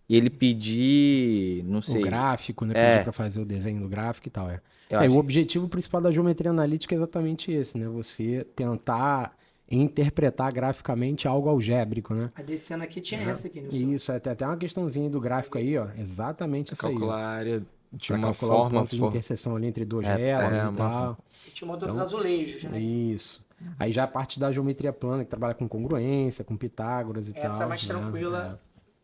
e ele pedir, não O sei. gráfico, né? Pedir É, para fazer o desenho do gráfico e tal. eu O acho. objetivo principal da geometria analítica é exatamente esse, né? Você tentar interpretar graficamente algo algébrico, né? A desse ano aqui tinha essa aqui, Nilson. Isso, tem até uma questãozinha do gráfico aí, ó. Exatamente isso aí. Calcular a área de Para uma calcular o forma. ponto de interseção ali entre duas É, retas e uma tal. E tinha um motor dos azulejos, né? Isso. Aí já a parte da geometria plana, que trabalha com congruência, com Pitágoras e tal. Essa é mais né? tranquila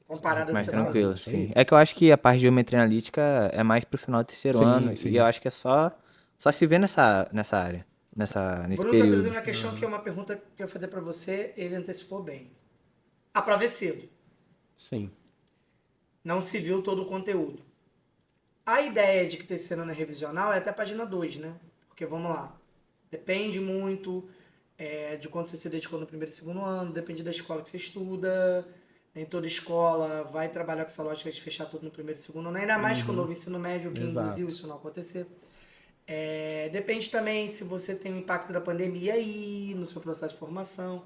comparada ao que mais você falou. tranquilo, isso aí. sim. É que eu acho que a parte de geometria analítica é mais pro final do terceiro Sim, ano. sim. E eu acho que é só se ver nessa área. Nesse Bruno tá período. trazendo uma questão que é uma pergunta que eu ia fazer pra você, ele antecipou bem. A prova é cedo. Sim. Não se viu todo o conteúdo. A ideia de que terceiro ano é revisional é até a página 2, né? Porque vamos lá. Depende muito de quanto você se dedicou no primeiro e segundo ano, depende da escola que você estuda. Nem toda escola vai trabalhar com essa lógica de fechar tudo no primeiro e segundo ano, ainda mais com o novo ensino médio que Exato. induziu isso não acontecer. Depende também se você tem o impacto da pandemia aí no seu processo de formação.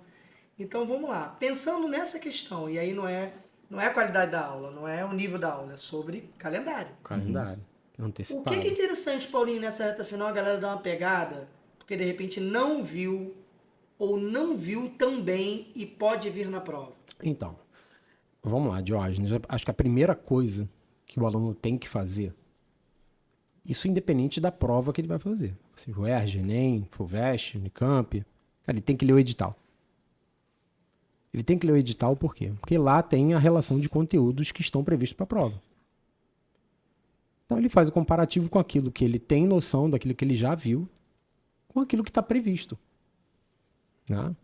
Então vamos lá. Pensando nessa questão, e aí não é a qualidade da aula, não é o nível da aula, é sobre calendário. Calendário. O Antecipado. que é interessante, Paulinho, nessa reta final, a galera dá uma pegada, porque de repente não viu ou não viu também e pode vir na prova. Então, vamos lá, Diógenes. Acho que a primeira coisa que o aluno tem que fazer, isso independente da prova que ele vai fazer, seja o ERJ, Enem, FUVEST, Unicamp, cara, ele tem que ler o edital. Ele tem que ler o edital por quê? Porque lá tem a relação de conteúdos que estão previstos para a prova. Então ele faz o comparativo com aquilo que ele tem noção, daquilo que ele já viu, com aquilo que está previsto. Né?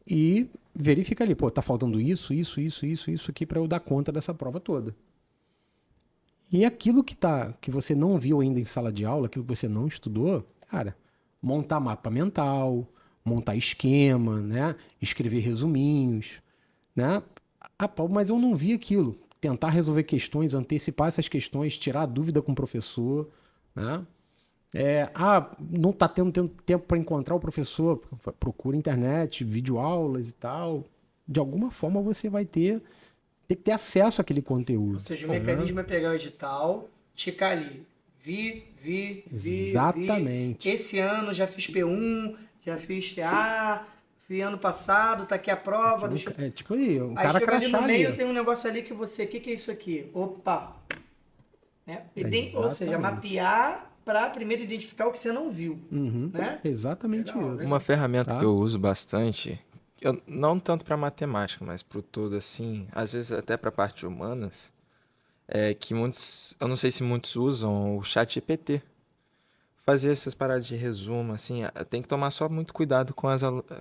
E verifica ali, pô, tá faltando isso aqui para eu dar conta dessa prova toda. E aquilo que você não viu ainda em sala de aula, aquilo que você não estudou, cara, montar mapa mental, montar esquema, né? Escrever resuminhos, né? Ah, Paulo, mas eu não vi aquilo. Tentar resolver questões, antecipar essas questões, tirar a dúvida com o professor, né? Não está tendo tempo para encontrar o professor, procura internet, videoaulas e tal. De alguma forma você vai ter que ter acesso àquele conteúdo. Ou seja, o mecanismo é pegar o edital, ticar ali. Vi. Exatamente. Esse ano já fiz P1, já fiz TA, fui ano passado, tá aqui a prova. É tipo aí, o Aí cara chega ali crachar no meio, ali. tem um negócio ali que você... O que é isso aqui? Opa! Né? Ou seja, Exatamente. mapear para primeiro identificar o que você não viu. Né? Exatamente Legal, isso. Uma ferramenta Tá. que eu uso bastante, não tanto para matemática, mas para o todo assim, às vezes até para a parte de humanas, é que eu não sei se muitos usam o ChatGPT. Fazer essas paradas de resumo, assim, tem que tomar só muito cuidado com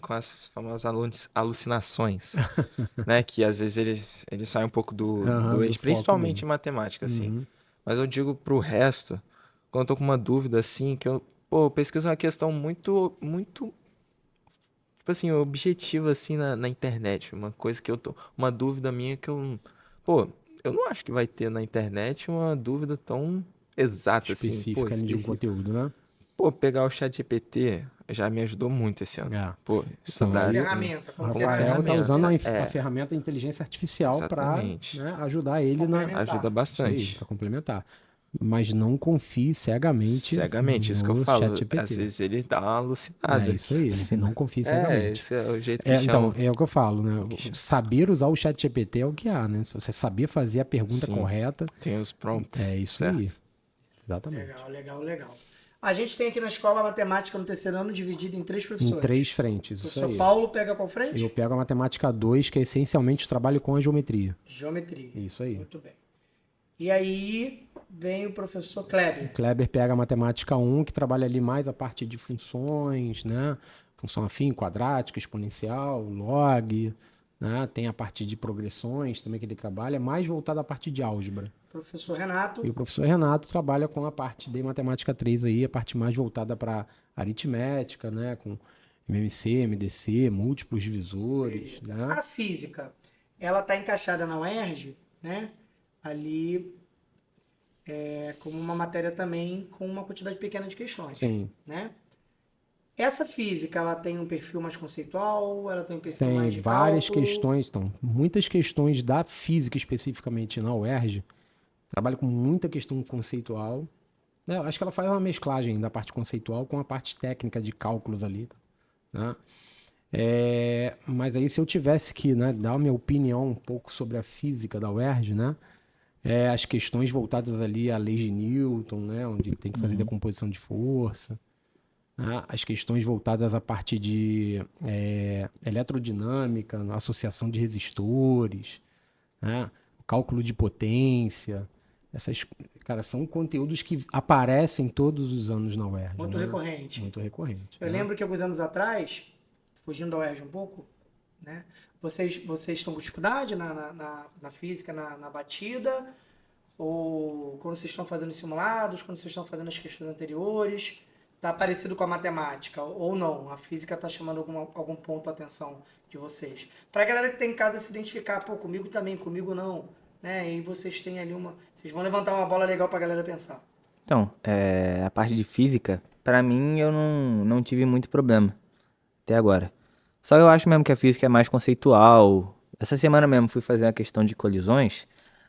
com as famosas alucinações, né? Que às vezes eles saem um pouco do Do eixo, foco principalmente em mesmo. matemática, assim. Mas eu digo pro resto, quando eu tô com uma dúvida, assim, que eu pesquiso uma questão muito, tipo assim, objetiva, assim, na internet. Uma coisa que uma dúvida minha que eu não acho que vai ter na internet uma dúvida tão exata, assim, Específica ali de um específica. conteúdo, né? Pegar o ChatGPT já me ajudou muito esse ano. É. Estudar aí- assim. Ferramenta. O Como Rafael tá ferramenta. usando a ferramenta de inteligência artificial para Exatamente. ajudar ele na. Complementar. Ajuda bastante. Para complementar. Mas não confie cegamente, Cegamente, isso que eu no falo. ChatGPT. Às vezes ele dá uma alucinada. É isso aí, não confie cegamente. Esse é o jeito que Então, chama. é o que eu falo, né? Saber usar o ChatGPT é o que há, né? Se você saber fazer a pergunta Sim. correta, Tem os prompts. é isso certo? aí. Exatamente. Legal. A gente tem aqui na escola a matemática no terceiro ano dividida em 3 Em professores. 3 frentes, O isso professor aí. Paulo pega qual frente? Eu pego a matemática 2, que é essencialmente o trabalho com a geometria. Geometria. Isso aí. Muito bem. E aí vem o professor Kleber. Kleber pega a matemática 1, que trabalha ali mais a parte de funções, né? Função afim, quadrática, exponencial, log, né? Tem a parte de progressões também que ele trabalha, mais voltada à parte de álgebra. Professor Renato. E o professor Renato trabalha com a parte de matemática 3 aí, a parte mais voltada para aritmética, né? Com MMC, MDC, múltiplos divisores, né? A física, ela está encaixada na UERJ, né? Ali como uma matéria também com uma quantidade pequena de questões. Sim. Né? Essa física, ela tem um perfil mais conceitual, ela tem um perfil mais Tem de várias cálculo? questões, então, muitas questões da física especificamente na UERJ, trabalha com muita questão conceitual, né? Eu acho que ela faz uma mesclagem da parte conceitual com a parte técnica de cálculos ali, né? Mas aí se eu tivesse que, né, dar a minha opinião um pouco sobre a física da UERJ, né? As questões voltadas ali à lei de Newton, né? Onde tem que fazer decomposição de força, né? As questões voltadas à parte de eletrodinâmica, associação de resistores, né? O cálculo de potência. Essas, cara, são conteúdos que aparecem todos os anos na UERJ. Muito né? recorrente. Muito recorrente. Eu né? lembro que alguns anos atrás, fugindo da UERJ um pouco, né? Vocês estão com dificuldade na física, na batida? Ou quando vocês estão fazendo os simulados, quando vocês estão fazendo as questões anteriores, tá parecido com a matemática? Ou não? A física está chamando algum ponto a atenção de vocês? Para a galera que tem em casa se identificar, pô, comigo também, comigo não, né? E vocês têm ali vocês vão levantar uma bola legal para a galera pensar. Então, a parte de física, pra mim, eu não tive muito problema até agora. Só eu acho mesmo que a física é mais conceitual. Essa semana mesmo fui fazer uma questão de colisões.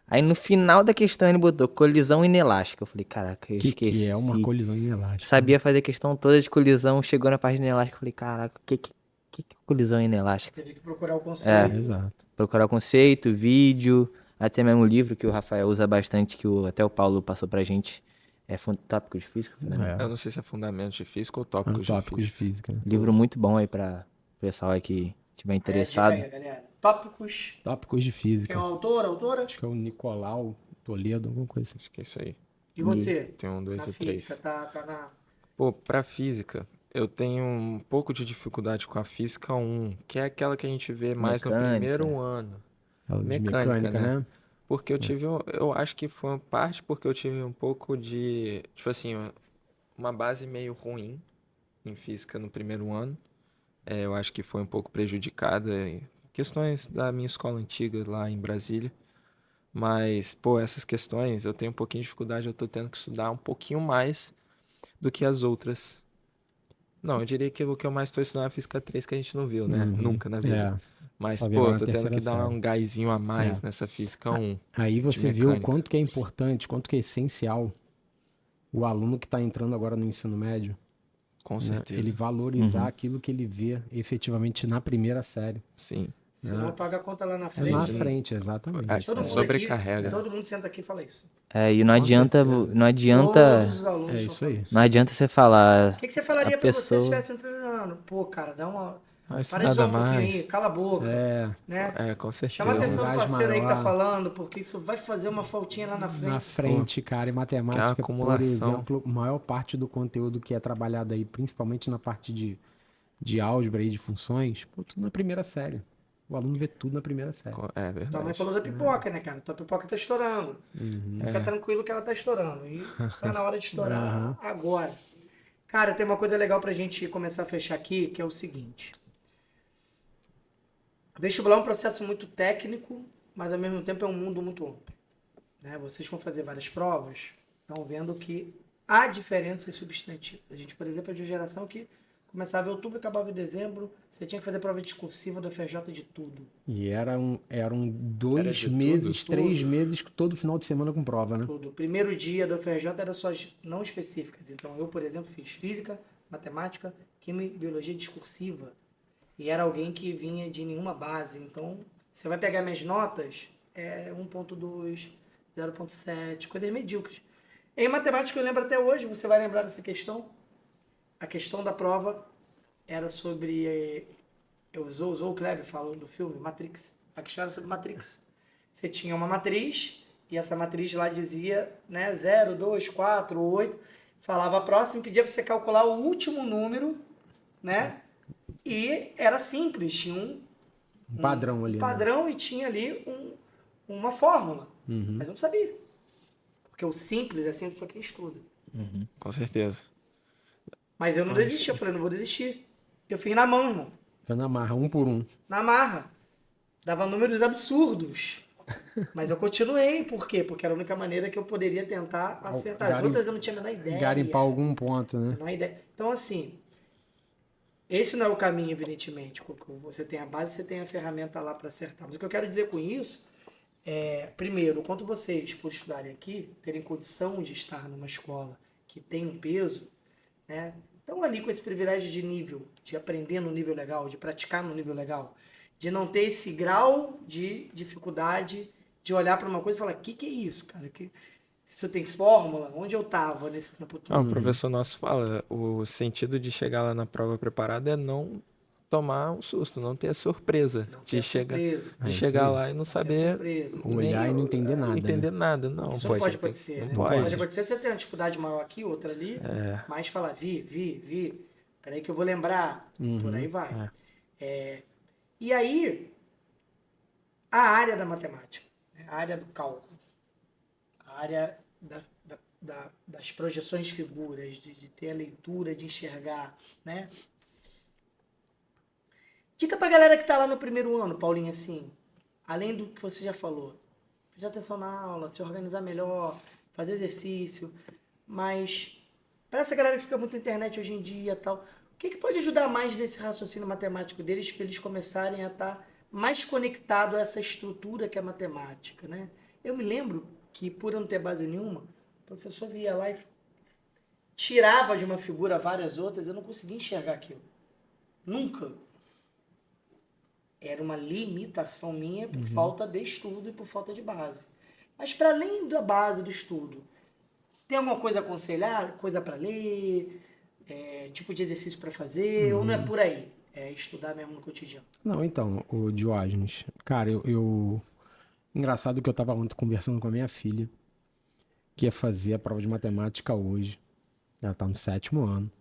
Aí no final da questão ele botou colisão inelástica. Eu falei, caraca, eu O que é uma esqueci. colisão inelástica? Sabia fazer a questão toda de colisão, chegou na parte inelástica. Eu falei, caraca, que é colisão inelástica? Teve que procurar o conceito. Exato. Procurar o conceito, vídeo, até mesmo o livro que o Rafael usa bastante, que até o Paulo passou pra gente. Tópico de física, fundamental. Eu não sei se é fundamentos de física ou É tópicos de tópicos de física. física. né? Livro muito bom aí pra pessoal aí que tiver Dica interessado. aí, galera. Tópicos. Tópicos de Quem física. é o autor, a autora? Acho que é o Nicolau Toledo, alguma coisa assim. Acho que é isso aí. E você? Tem 1, 2 Na e física, 3. tá na... Pô, pra física, eu tenho um pouco de dificuldade com a física 1, que é aquela que a gente vê mais no Mecânica. primeiro ano. Ela de Mecânica, né? né? Porque eu acho que foi uma parte porque eu tive um pouco de, tipo assim, uma base meio ruim em física no primeiro ano. Eu acho que foi um pouco prejudicada em questões da minha escola antiga lá em Brasília. Mas, pô, essas questões eu tenho um pouquinho de dificuldade, eu tô tendo que estudar um pouquinho mais do que as outras. Não, eu diria que o que eu mais estou estudando é a física 3 que a gente não viu, né? Nunca na vida. Mas, Só vi pô, agora eu na tô tendo terceira que dar série. um gásinho a mais nessa física 1. Aí você de viu o mecânica. quanto que é importante, quanto que é essencial o aluno que está entrando agora no ensino médio, Com né? certeza. Ele valorizar aquilo que ele vê efetivamente na primeira série. Sim. Se não paga a conta lá na É frente. na frente, exatamente. Todo mundo Sobrecarrega. aqui, todo mundo senta aqui e fala isso. E não adianta, certeza. não adianta, Todos os alunos É estão isso aí. falando não adianta você falar. O que você falaria A pra você se pessoa- estivesse no primeiro ano? Pô, cara, dá uma... Mas Para de zoar nada um pouquinho mais. aí, cala a boca. Né? Com certeza. Chama a atenção do Gás parceiro aí que tá maior. falando, porque isso vai fazer uma faltinha lá na frente. Na frente, cara, e matemática, por acumulação. exemplo, a maior parte do conteúdo que é trabalhado aí, principalmente na parte de álgebra e de funções, pô, tudo na primeira série. O aluno vê tudo na primeira série. É Tua mãe verdade. falou da pipoca, né, cara? Tua pipoca tá estourando. Fica tranquilo que ela tá estourando. E tá na hora de estourar agora. Cara, tem uma coisa legal pra gente começar a fechar aqui, que é o seguinte. Vestibular é um processo muito técnico, mas ao mesmo tempo é um mundo muito amplo. Né? Vocês vão fazer várias provas, estão vendo que há diferenças substantivas. A gente, por exemplo, é de uma geração que começava em outubro e acabava em dezembro. Você tinha que fazer prova discursiva do FRJ de tudo. E eram Era 2 de meses, tudo. 3 meses, todo final de semana com prova, né? Tudo. O primeiro dia do FRJ era só não específicas. Então, eu, por exemplo, fiz física, matemática, química e biologia discursiva. E era alguém que vinha de nenhuma base. Então, você vai pegar minhas notas, 1.2, 0.7, coisas medíocres. Em matemática, eu lembro até hoje, você vai lembrar dessa questão. A questão da prova era sobre... o Kleber falou do filme Matrix. A questão era sobre Matrix. Você tinha uma matriz, e essa matriz lá dizia, né, 0, 2, 4, 8. Falava a próxima e pedia para você calcular o último número, né? E era simples, tinha um Padrão ali. né? padrão e tinha ali uma fórmula. Mas eu não sabia. Porque o simples é simples para quem estuda. Com certeza. Mas eu não desisti, eu falei, não vou desistir. Eu fiz na mão, irmão. Foi na marra, um por um. Na marra. Dava números absurdos. Mas eu continuei, por quê? Porque era a única maneira que eu poderia tentar acertar. As outras eu não tinha a menor ideia. Garimpar algum ponto, né? Menor ideia. Então, assim, Esse não é o caminho, evidentemente. Você tem a base, você tem a ferramenta lá para acertar. Mas o que eu quero dizer com isso é, primeiro, quanto vocês, por estudarem aqui, terem condição de estar numa escola que tem um peso, né? Estão ali com esse privilégio de nível, de aprender no nível legal, de praticar no nível legal, de não ter esse grau de dificuldade de olhar para uma coisa e falar, que é isso, cara? Se eu tenho fórmula, onde eu tava nesse tempo todo? O professor nosso fala, o sentido de chegar lá na prova preparado é não tomar um susto, não ter a surpresa Não de ter chegar, surpresa. de chegar lá e não Ter saber surpresa. Olhar e não entender nada, entender né? nada. Não, Isso não pode tem- acontecer, não né? pode. Pode acontecer você ter uma dificuldade maior aqui, outra ali, mas falar, vi, peraí que eu vou lembrar, por aí vai. E aí, a área da matemática, né? A área do cálculo, a área das projeções de figuras, de ter a leitura, de enxergar, né? Dica pra galera que tá lá no primeiro ano, Paulinho, assim, além do que você já falou, prestar atenção na aula, se organizar melhor, fazer exercício, mas para essa galera que fica muito na internet hoje em dia e tal, o que pode ajudar mais nesse raciocínio matemático deles para eles começarem a estar mais conectados a essa estrutura que é a matemática, né? Eu me lembro que, por eu não ter base nenhuma, o professor via lá e tirava de uma figura várias outras, eu não conseguia enxergar aquilo. Nunca. Era uma limitação minha por falta de estudo e por falta de base. Mas para além da base do estudo, tem alguma coisa a aconselhar? Coisa para ler? Tipo de exercício para fazer? Ou não é por aí? É estudar mesmo no cotidiano? Não, então, o Diógenes, cara, engraçado que eu tava ontem conversando com a minha filha, que ia fazer a prova de matemática hoje. Ela tá no 7º ano.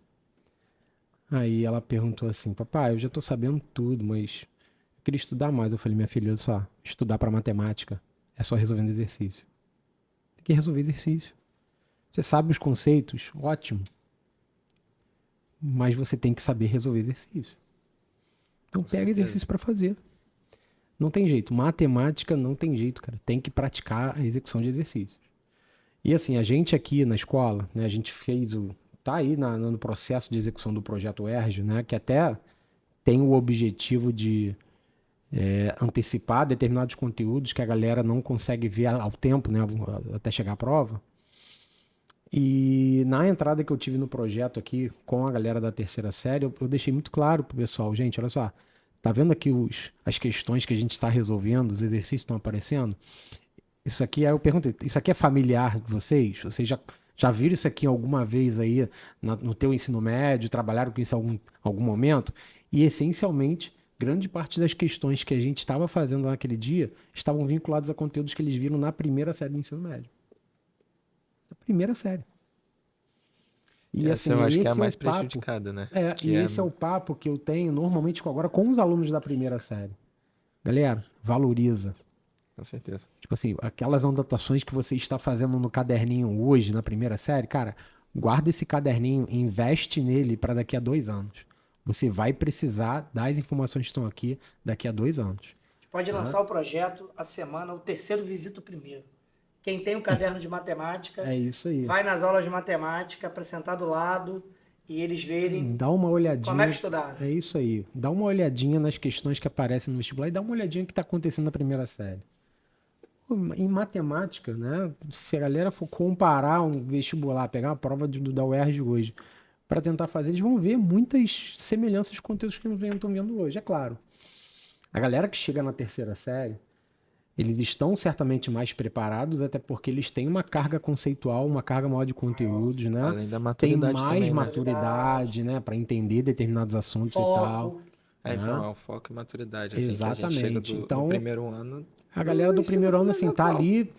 Aí ela perguntou assim, papai, eu já tô sabendo tudo, mas eu queria estudar mais. Eu falei, minha filha, olha só, estudar pra matemática é só resolvendo exercício. Tem que resolver exercício. Você sabe os conceitos? Ótimo. Mas você tem que saber resolver exercício. Então pega exercício pra fazer. Não tem jeito. Matemática não tem jeito, cara. Tem que praticar a execução de exercícios. E assim, a gente aqui na escola, né, a gente tá aí no processo de execução do projeto ERJ, né, que até tem o objetivo de antecipar determinados conteúdos que a galera não consegue ver ao tempo, né, até chegar à prova. E na entrada que eu tive no projeto aqui com a galera da terceira série, eu deixei muito claro pro pessoal, gente, olha só, tá vendo aqui as questões que a gente está resolvendo, os exercícios estão aparecendo? Isso aqui, aí eu perguntei, isso aqui é familiar de vocês? Vocês já viram isso aqui alguma vez aí no teu ensino médio, trabalharam com isso em algum momento? E essencialmente, grande parte das questões que a gente estava fazendo naquele dia estavam vinculadas a conteúdos que eles viram na primeira série do ensino médio. Na primeira série. E essa eu acho que é a esse mais o papo. prejudicada, né? Esse é o papo que eu tenho normalmente agora com os alunos da primeira série. Galera, valoriza. Com certeza. Tipo assim, aquelas anotações que você está fazendo no caderninho hoje, na primeira série, cara, guarda esse caderninho, investe nele para daqui a 2 anos. Você vai precisar das informações que estão aqui daqui a 2 anos. A gente pode lançar o projeto a semana, o terceiro visita o primeiro. Quem tem um caderno de matemática, É isso aí. vai nas aulas de matemática para sentar do lado e eles verem Dá uma olhadinha. como é que estudaram. É isso aí. Dá uma olhadinha nas questões que aparecem no vestibular e dá uma olhadinha no que está acontecendo na primeira série. Em matemática, né? Se a galera for comparar um vestibular, pegar uma prova da UERJ hoje, para tentar fazer, eles vão ver muitas semelhanças com conteúdos que eles estão vendo hoje, é claro. A galera que chega na terceira série, eles estão certamente mais preparados, até porque eles têm uma carga conceitual, uma carga maior de conteúdos, né? Além da Tem maturidade mais também, né? maturidade, né? Para entender determinados assuntos e tal. Foco. Então, é o foco e maturidade, assim, que a gente chega Exatamente. do Então, primeiro ano. A galera do Ensino primeiro ano, assim, tá fundamental. ali,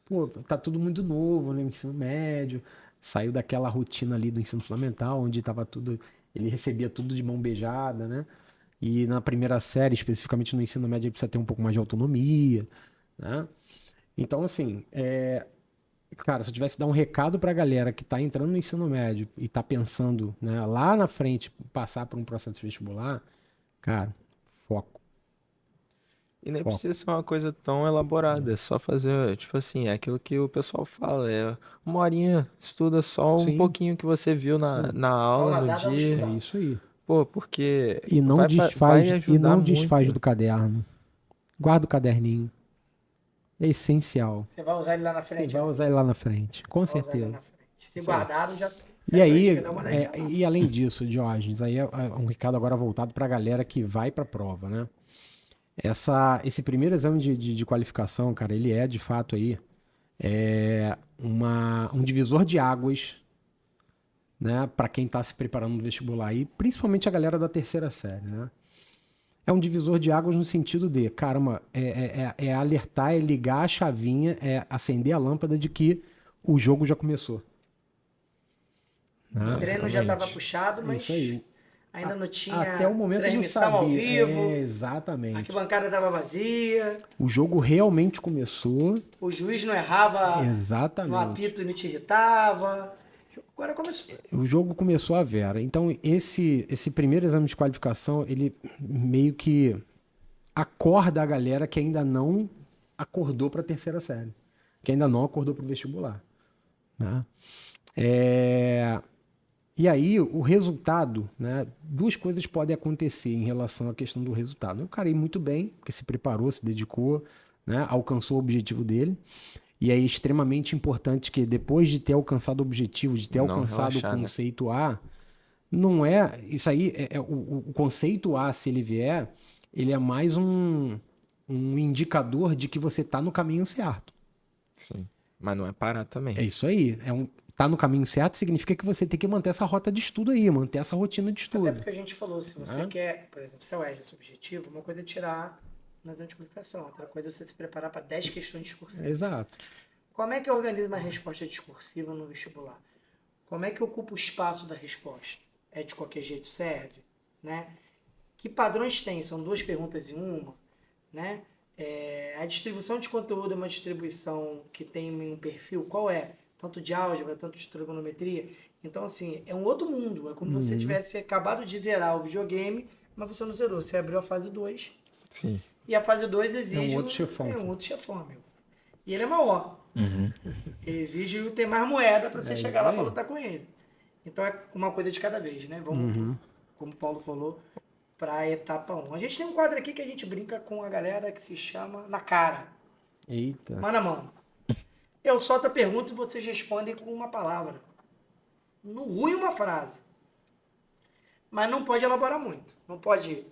pô, tá tudo muito novo, né? Ensino médio, saiu daquela rotina ali do ensino fundamental, onde tava tudo, ele recebia tudo de mão beijada, né? E na primeira série, especificamente no ensino médio, ele precisa ter um pouco mais de autonomia, né? Então, assim, cara, se eu tivesse que dar um recado pra galera que tá entrando no ensino médio e tá pensando, né, lá na frente, passar por um processo vestibular, cara, foco. E nem Foco. precisa ser uma coisa tão elaborada, é só fazer, tipo assim, é aquilo que o pessoal fala, é uma horinha, estuda só um Sim. pouquinho que você viu na aula, Aula no dada, aula dia. É estudada. isso aí. Pô, porque E não vai desfaz, e ajudar não muito. desfaz do caderno. Guarda o caderninho. É essencial. Você vai usar ele lá na Você frente. vai né? usar ele lá na frente, com Vai usar ele lá certeza. na frente. Se guardado, já... E aí, Dá uma olhadinha lá. e além disso, Diógenes, aí é um recado agora voltado para a galera que vai para a prova, né? Esse primeiro exame de qualificação, cara, ele é de fato aí um divisor de águas, né, para quem está se preparando no vestibular e principalmente a galera da terceira série, né? É um divisor de águas no sentido de, caramba, é alertar, é ligar a chavinha, é acender a lâmpada de que o jogo já começou. O treino já estava realmente. puxado, mas Isso aí. ainda não tinha Até o momento não transmissão ao sabia. vivo. É, A exatamente. arquibancada estava vazia. O jogo realmente começou. O juiz não errava no Exatamente. apito e não te irritava. Agora começou. O jogo começou a vera. Então, esse primeiro exame de qualificação, ele meio que acorda a galera que ainda não acordou para a terceira série. Que ainda não acordou para o vestibular. Né? E aí, o resultado, né? Duas coisas podem acontecer em relação à questão do resultado. O cara ir muito bem, porque se preparou, se dedicou, né? Alcançou o objetivo dele. E é extremamente importante que depois de ter alcançado o objetivo, de ter Não alcançado relaxar, o né? conceito A, não é... Isso aí, o conceito A, se ele vier, ele é mais um indicador de que você está no caminho certo. Sim. Mas não é parar também. É isso aí. Tá no caminho certo significa que você tem que manter essa rota de estudo aí, manter essa rotina de estudo. Até porque a gente falou, se você quer, por exemplo, se é o esse objetivo, uma coisa é tirar nas antiqualificação, outra coisa é você se preparar para 10 questões discursivas. Exato. Como é que eu organizo uma resposta discursiva no vestibular? Como é que eu ocupo o espaço da resposta? É de qualquer jeito serve? Né? Que padrões tem? São 2 perguntas em uma? Né? A distribuição de conteúdo é uma distribuição que tem um perfil? Qual é? Tanto de álgebra, tanto de trigonometria. Então, assim, é um outro mundo. É como se você tivesse acabado de zerar o videogame, mas você não zerou. Você abriu a fase 2. Sim. E a fase 2 exige... É um outro chefão. É um outro chefão, meu. E ele é maior. Ele exige ter mais moeda para você chegar lá para lutar com ele. Então é uma coisa de cada vez, né? Vamos, como o Paulo falou, para a etapa 1. A gente tem um quadro aqui que a gente brinca com a galera que se chama Na Cara. Eita. Mano a mano. Eu solto a pergunta e vocês respondem com uma palavra. No ruim, uma frase. Mas não pode elaborar muito. Não pode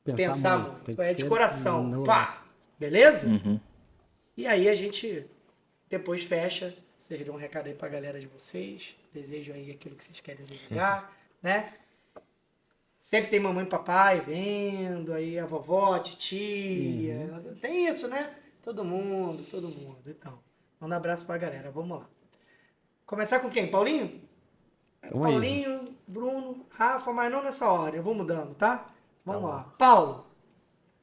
pensar muito. Tem que É de ser coração. no- Pá! Beleza? E aí a gente depois fecha. Vocês dão um recado aí pra galera de vocês. Desejo aí aquilo que vocês querem desejar, né? Sempre tem mamãe e papai vendo, aí a vovó, titia. Tem isso, né? Todo mundo. Então, manda um abraço pra galera. Vamos lá. Começar com quem? Paulinho? Então aí. Paulinho, Bruno, Rafa, mas não nessa hora. Eu vou mudando, tá? Vamos lá. Paulo,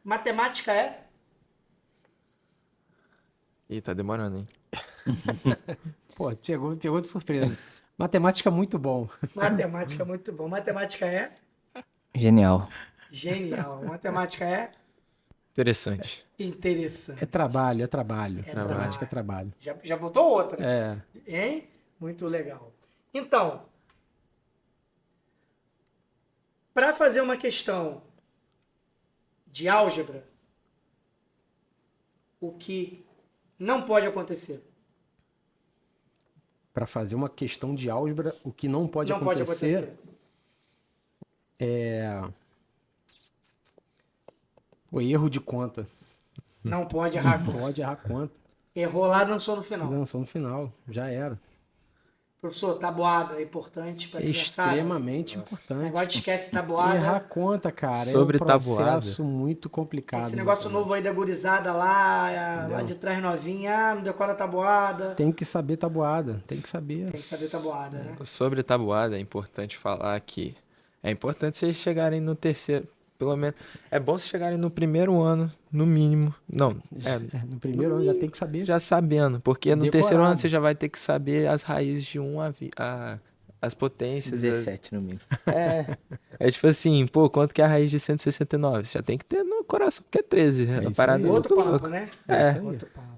matemática é? Ih, tá demorando, hein? Pô, pegou de surpresa. Matemática é muito bom. Matemática é muito bom. Matemática é? Genial. Genial. Matemática é? Interessante. Interessante. É trabalho. trabalho. Matemática é trabalho. Já botou outra. É. Hein? Muito legal. Então, para fazer uma questão de álgebra, o que não pode acontecer? Para fazer uma questão de álgebra, o que não pode Não pode acontecer acontecer. é o erro de conta. Não pode errar. Não pode errar conta. Errou lá, dançou no final. Dançou no final, já era. Professor, tabuada é importante para Extremamente Esse importante. negócio de esquece tabuada. Errar conta, cara, Sobre é um processo muito complicado. Esse negócio novo aí da gurizada lá de trás novinha, não decora tabuada. Tem que saber tabuada, tem que saber. Tem que saber tabuada, né? Sobre tabuada, é importante falar que é importante vocês chegarem no terceiro, pelo menos. É bom vocês chegarem no primeiro ano, no mínimo. Não, No primeiro ano já tem que saber. já sabendo, porque no Decorado. terceiro ano você já vai ter que saber as raízes de 1 as potências. 17 no mínimo. É tipo assim, pô, quanto que é a raiz de 169? Você já tem que ter no coração que é 13. É uma isso parada aí. Outro muito papo, louca. né? É. Outro papo.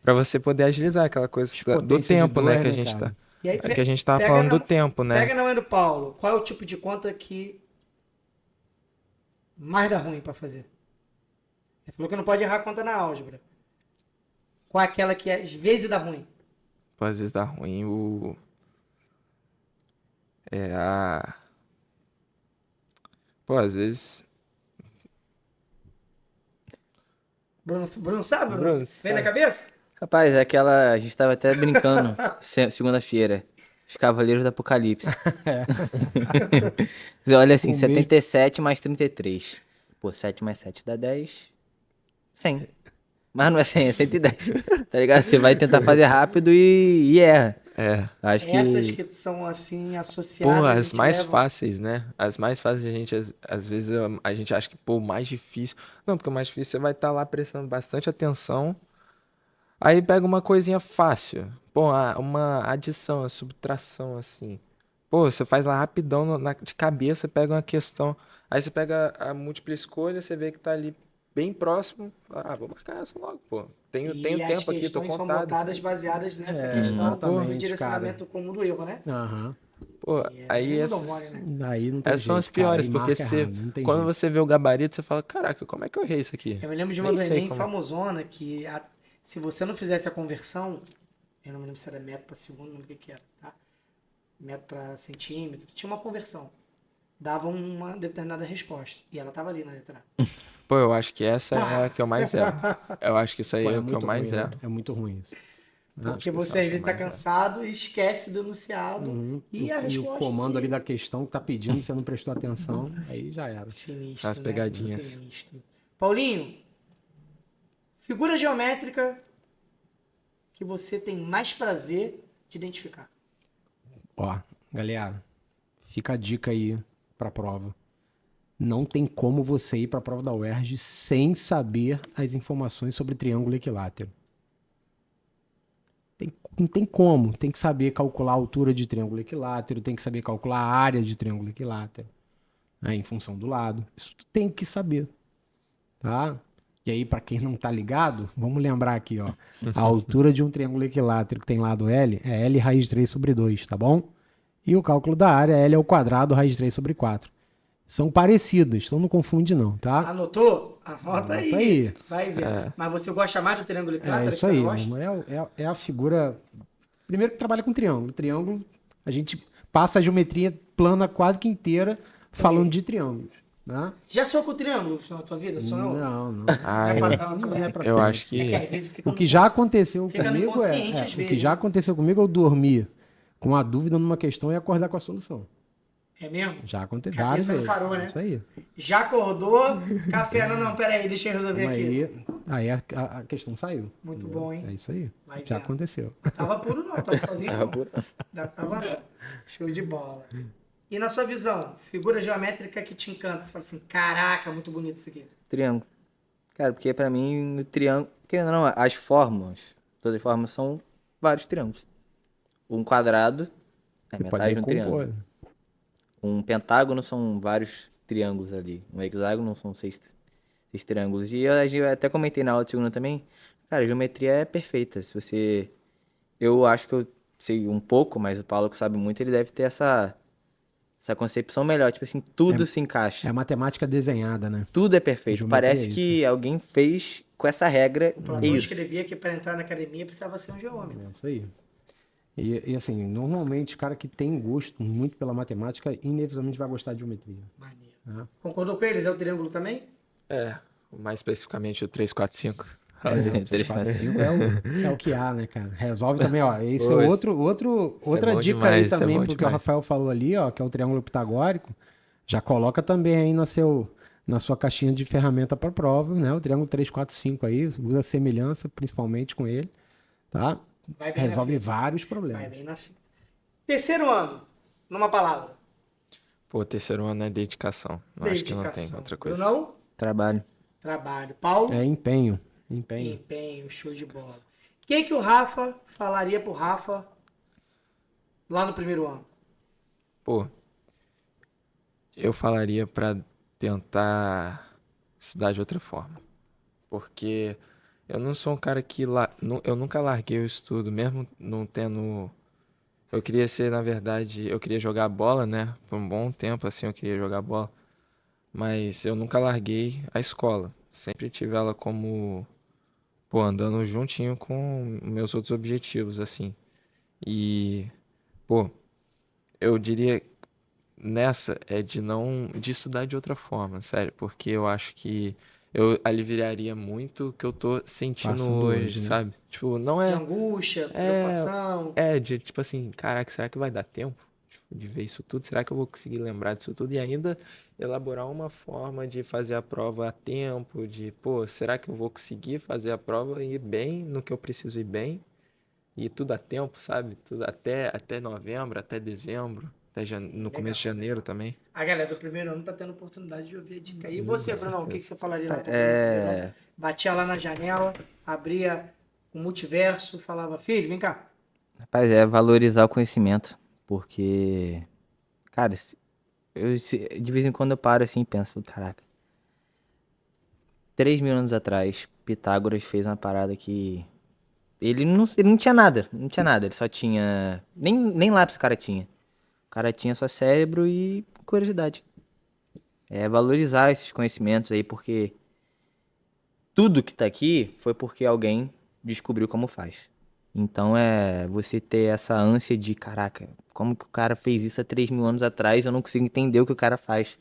Pra você poder agilizar aquela coisa do potências de tempo, né, dois, que a né, gente cara? tá. E aí, É que a gente tava pega falando na- do tempo, né? Pega na mãe do Paulo. Qual é o tipo de conta que mais dá ruim pra fazer? Ele falou que não pode errar a conta na álgebra. Qual é aquela que às vezes dá ruim? Pô, às vezes dá ruim é a... Pô, às vezes... Bruno sabe, Bruno? Bruno, Vem sabe. na cabeça? Rapaz, é aquela. A gente tava até brincando segunda-feira. Os Cavaleiros do Apocalipse. Você olha assim, O mesmo. 77 mais 33. Pô, 7 mais 7 dá 10. 100. Mas não é 100, é 110. Tá ligado? Você vai tentar fazer rápido e erra. É. Acho que. Essas que são assim associadas. Pô, a as gente mais leva- fáceis, né? As mais fáceis a gente, às vezes, a gente acha que, pô, o mais difícil. Não, porque o mais difícil você vai estar lá prestando bastante atenção. Aí pega uma coisinha fácil. Pô, uma adição, uma subtração, assim. Pô, você faz lá rapidão de cabeça, pega uma questão. Aí você pega a múltipla escolha, você vê que tá ali bem próximo. Ah, vou marcar essa logo, pô. Tenho E as tempo aqui, tô questões são contado. botadas baseadas nessa É, questão do exatamente, direcionamento comum do erro, né? Aham. Pô, E aí não dão essas, mole, né? Daí não tem essas são as jeito, cara, piores, aí porque marca você, errado, não tem quando jeito. você vê o gabarito, você fala, caraca, como é que eu errei isso aqui? Eu me lembro de uma Nem do sei Enem como. famosona que se você não fizesse a conversão, eu não me lembro se era metro para segundo, não lembro o que que era, tá? Metro para centímetro, tinha uma conversão. Dava uma determinada resposta. E ela tava ali na letra A. Pô, eu acho que essa é a que eu mais erro. Eu acho que isso aí Pô, é o que eu muito mais ruim, né? erro. É muito ruim isso. Né? Porque que você essa é às a que vezes eu tá mais erro. cansado e esquece do enunciado e a E o resposta. comando ali da questão que tá pedindo, você não prestou atenção, aí já era. Sinistro, As né? pegadinhas. Sinistro. Paulinho, figura geométrica que você tem mais prazer de identificar. Ó, galera, fica a dica aí pra prova. Não tem como você ir pra prova da UERJ sem saber as informações sobre triângulo equilátero. Não tem como. Tem que saber calcular a altura de triângulo equilátero, tem que saber calcular a área de triângulo equilátero, né, em função do lado. Isso tu tem que saber, tá? E aí, pra quem não tá ligado, vamos lembrar aqui, ó. A altura de um triângulo equilátero que tem lado L é L raiz de 3 sobre 2, tá bom? E o cálculo da área é L ao quadrado raiz de 3 sobre 4. São parecidas, então não confunde não, tá? Anotou? Anota aí. Anota aí. Vai ver. Mas você gosta mais do triângulo É equilátero? isso que você aí, não gosta? meu irmão. É a figura. Primeiro que trabalha com triângulo. Triângulo, a gente passa a geometria plana quase que inteira falando de triângulos. Né? Já sonhou com triângulo na tua vida? Sonhou? Não. Ai, Não é pra tanto, Não é né? pra eu tanto. acho que... É que às vezes fica O que já aconteceu Fica no comigo inconsciente, às o vezes, que já né? aconteceu comigo, eu dormir com a dúvida numa questão e acordar com a solução. É mesmo? Já aconteceu Cabeça várias não vezes. parou, né? Isso aí. Já acordou? Café? Não, peraí, deixa eu resolver aqui. Aí a questão saiu. Muito entendeu? bom, hein? É isso aí. Vai Já vendo. aconteceu. Tava puro não, tava sozinho não. Ainda tava não. Show de bola. E na sua visão, figura geométrica que te encanta? Você fala assim, caraca, muito bonito isso aqui. Triângulo. Cara, porque pra mim o triângulo. Querendo ou não, as formas. Todas as formas são vários triângulos. Um quadrado é Você metade de um decompor. triângulo. Um pentágono são vários triângulos ali. Um hexágono são seis triângulos. E eu até comentei na aula de segunda também. Cara, a geometria é perfeita. Se você. Eu acho que eu sei um pouco, mas o Paulo que sabe muito, ele deve ter essa concepção melhor. Tipo assim, tudo se encaixa. É a matemática desenhada, né? Tudo é perfeito. Geometria Parece é isso. que alguém fez com essa regra. O Platão Isso. escrevia que para entrar na academia precisava ser um geômetra. É isso aí. E assim, normalmente, cara que tem gosto muito pela matemática, inevitavelmente vai gostar de geometria. Maneiro. Né? Concordou com eles? É o triângulo também? É, mais especificamente o 345. É, 3, 4, 5 é o que há, né, cara? Resolve também, ó. Esse Pô, é isso- outra bom dica demais, aí isso é também, bom porque o demais. Rafael falou ali, ó, que é o triângulo pitagórico. Já coloca também aí na sua caixinha de ferramenta para prova, né? O triângulo 3, 4, 5 aí, usa semelhança principalmente com ele, tá? Vai bem Resolve na fita. vários Vai problemas. bem na fita. Terceiro ano, numa palavra. Pô, terceiro ano é dedicação. Eu acho que não tem Dedicação. outra coisa. Brunão? Trabalho. Trabalho. Paulo? É empenho. Empenho, show de bola. O que o Rafa falaria pro Rafa lá no primeiro ano? Pô, eu falaria pra tentar estudar de outra forma. Porque eu não sou um cara que... eu nunca larguei o estudo, mesmo não tendo... Eu queria ser, na verdade... Eu queria jogar bola, né? Por um bom tempo, assim, eu queria jogar bola. mas eu nunca larguei a escola. Sempre tive ela como, pô, andando juntinho com meus outros objetivos, assim. E, pô, eu diria nessa é de estudar de outra forma, sério, porque eu acho que eu aliviaria muito o que eu tô sentindo Passando hoje, hoje, né? sabe? Tipo, não De é, angústia, é, preocupação. de tipo assim, caraca, será que vai dar tempo? Tipo, de ver isso tudo? Será que eu vou conseguir lembrar disso tudo? E ainda elaborar uma forma de fazer a prova a tempo, de, pô, será que eu vou conseguir fazer a prova e ir bem no que eu preciso ir bem? E tudo a tempo, sabe? Tudo até novembro, até dezembro, Sim, no começo de legal, janeiro legal. também. A galera do primeiro ano tá tendo oportunidade de ouvir a dica aí. E você, Com Brunão, o que que certeza. você falaria lá pro Bruno no primeiro ano? É, Batia lá na janela, abria o multiverso, falava, filho, vem cá. rapaz, é valorizar o conhecimento, porque, cara, de vez em quando eu paro assim e penso, falo, caraca, 3.000 anos atrás, Pitágoras fez uma parada que ele não tinha nada, não tinha nada, ele só tinha, nem lápis o cara tinha. O cara tinha só cérebro e curiosidade. É valorizar esses conhecimentos aí, porque tudo que tá aqui foi porque alguém descobriu como faz. Então é você ter essa ânsia de, caraca, como que o cara fez isso há 3.000 anos atrás? Eu não consigo entender o que o cara faz.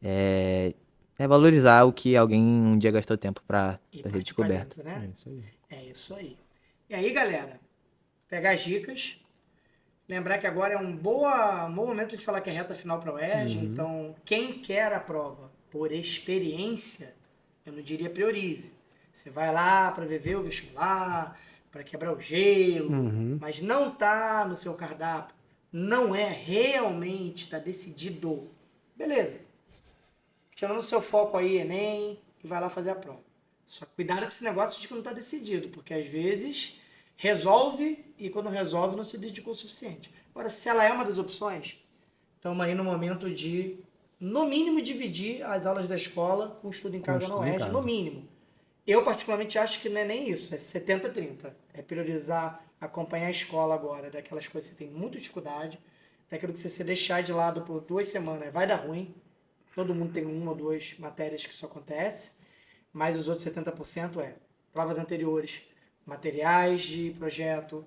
É, é valorizar o que alguém um dia gastou tempo E pra ter partir pra descoberto. dentro, né? É isso aí. É isso aí. E aí, galera, pegar as dicas. Lembrar que agora é um bom momento de falar que é reta final para a UERJ, Uhum. então quem quer a prova por experiência, eu não diria priorize. Você vai lá para viver o vestibular, para quebrar o gelo, Uhum. mas não tá no seu cardápio, não é realmente, tá decidido. Beleza. Tirando o seu foco aí, Enem, e vai lá fazer a prova. Só cuidado com esse negócio de que não está decidido, porque às vezes resolve e quando resolve não se dedicou o suficiente. Agora, se ela é uma das opções, estamos aí no momento de, no mínimo, dividir as aulas da escola com o estudo em Com casa na estudo em UERJ, no casa. mínimo. Eu, particularmente, acho que não é nem isso, é 70-30. É priorizar acompanhar a escola agora, daquelas coisas que você tem muita dificuldade, daquilo que você deixar de lado por 2 semanas, vai dar ruim. Todo mundo tem uma ou duas matérias que isso acontece, mas os outros 70% é provas anteriores, materiais de projeto,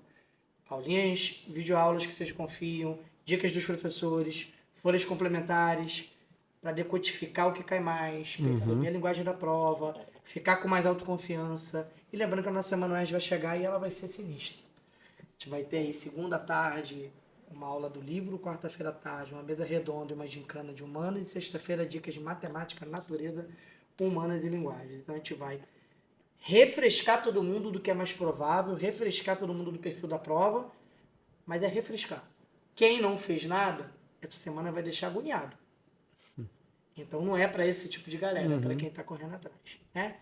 aulinhas, videoaulas que vocês confiam, dicas dos professores, folhas complementares, para decodificar o que cai mais, perceber a linguagem da prova, ficar com mais autoconfiança. E lembrando que a nossa semana UERJ vai chegar e ela vai ser sinistra. A gente vai ter aí segunda tarde uma aula do livro, quarta-feira à tarde uma mesa redonda e uma gincana de humanas e sexta-feira dicas de matemática, natureza, humanas e linguagens. Então a gente vai refrescar todo mundo do que é mais provável, refrescar todo mundo do perfil da prova, mas é refrescar. Quem não fez nada, essa semana vai deixar agoniado. Então não é para esse tipo de galera, é para quem está correndo atrás, né?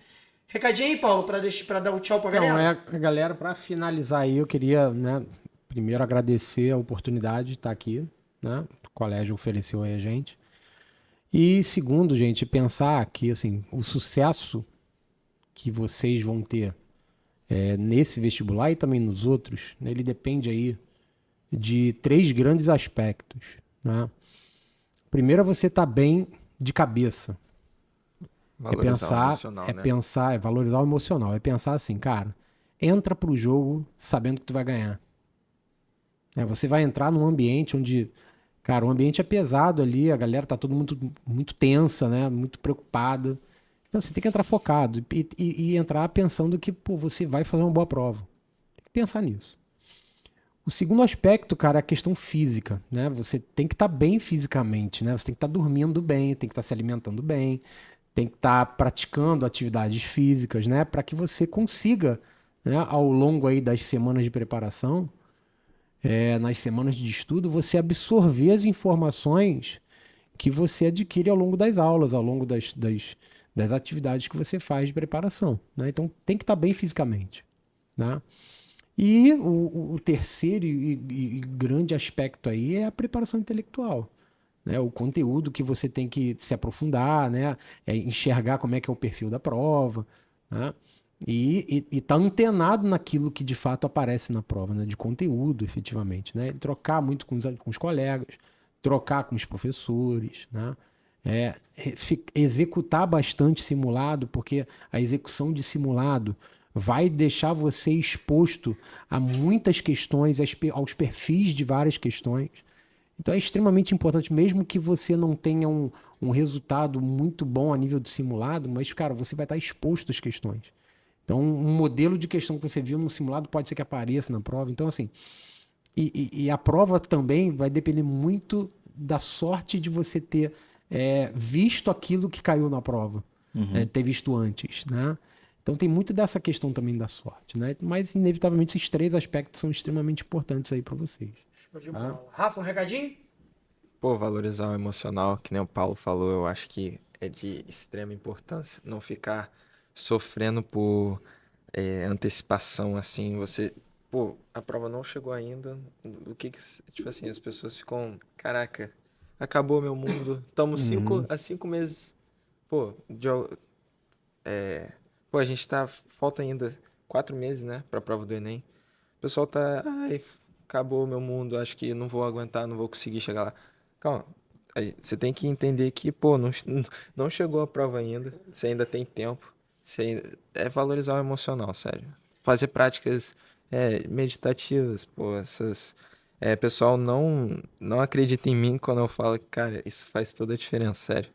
Recadinho aí, Paulo, para dar o tchau para a Então, galera? galera, para finalizar aí, eu queria, né, primeiro agradecer a oportunidade de estar aqui, né? O colégio ofereceu aí a gente. E segundo, gente, pensar que assim, o sucesso que vocês vão ter nesse vestibular e também nos outros, né, ele depende aí de três grandes aspectos, né? Primeiro é você estar bem de cabeça. Valorizar o emocional, né? É valorizar o emocional. É pensar assim, cara, entra pro jogo sabendo que tu vai ganhar. Você vai entrar num ambiente onde, cara, o ambiente é pesado ali, a galera tá todo muito, muito tensa, né? Muito preocupada. Então você tem que entrar focado e entrar pensando que, pô, você vai fazer uma boa prova. Tem que pensar nisso. O segundo aspecto, cara, é a questão física, né? Você tem que estar bem fisicamente, né? Você tem que estar dormindo bem, tem que estar se alimentando bem, tem que estar praticando atividades físicas, né? Para que você consiga, né, ao longo aí das semanas de preparação, nas semanas de estudo, você absorver as informações que você adquire ao longo das aulas, ao longo das atividades que você faz de preparação, né? Então tem que estar bem fisicamente, né? E o terceiro e grande aspecto aí é a preparação intelectual, né? O conteúdo que você tem que se aprofundar, né? Enxergar como é que é o perfil da prova, né? E tá antenado naquilo que de fato aparece na prova, né? De conteúdo, efetivamente, né? Trocar muito com os colegas, trocar com os professores, né? executar bastante simulado, porque a execução de simulado vai deixar você exposto a muitas questões, aos perfis de várias questões. Então é extremamente importante, mesmo que você não tenha um resultado muito bom a nível de simulado, mas, cara, você vai estar exposto às questões. Então, um modelo de questão que você viu no simulado pode ser que apareça na prova. Então, assim, e a prova também vai depender muito da sorte de você ter visto aquilo que caiu na prova, ter visto antes, né? Então tem muito dessa questão também da sorte, né? Mas, inevitavelmente, esses 3 aspectos são extremamente importantes aí para vocês. Show de bola. Rafa, um recadinho? Pô, valorizar o emocional, que nem o Paulo falou, eu acho que é de extrema importância. Não ficar sofrendo por antecipação, assim, você... Pô, a prova não chegou ainda, tipo assim, as pessoas ficam, caraca, acabou meu mundo, estamos 5 meses, pô, pô, a gente tá, falta ainda 4 meses, né, pra prova do Enem. O pessoal tá, ai, acabou meu mundo, acho que não vou aguentar, não vou conseguir chegar lá. Calma, você tem que entender que, pô, não chegou a prova ainda, você ainda tem tempo, é valorizar o emocional, sério. Fazer práticas meditativas, pô, pessoal, não acredita em mim quando eu falo que, cara, isso faz toda a diferença, sério.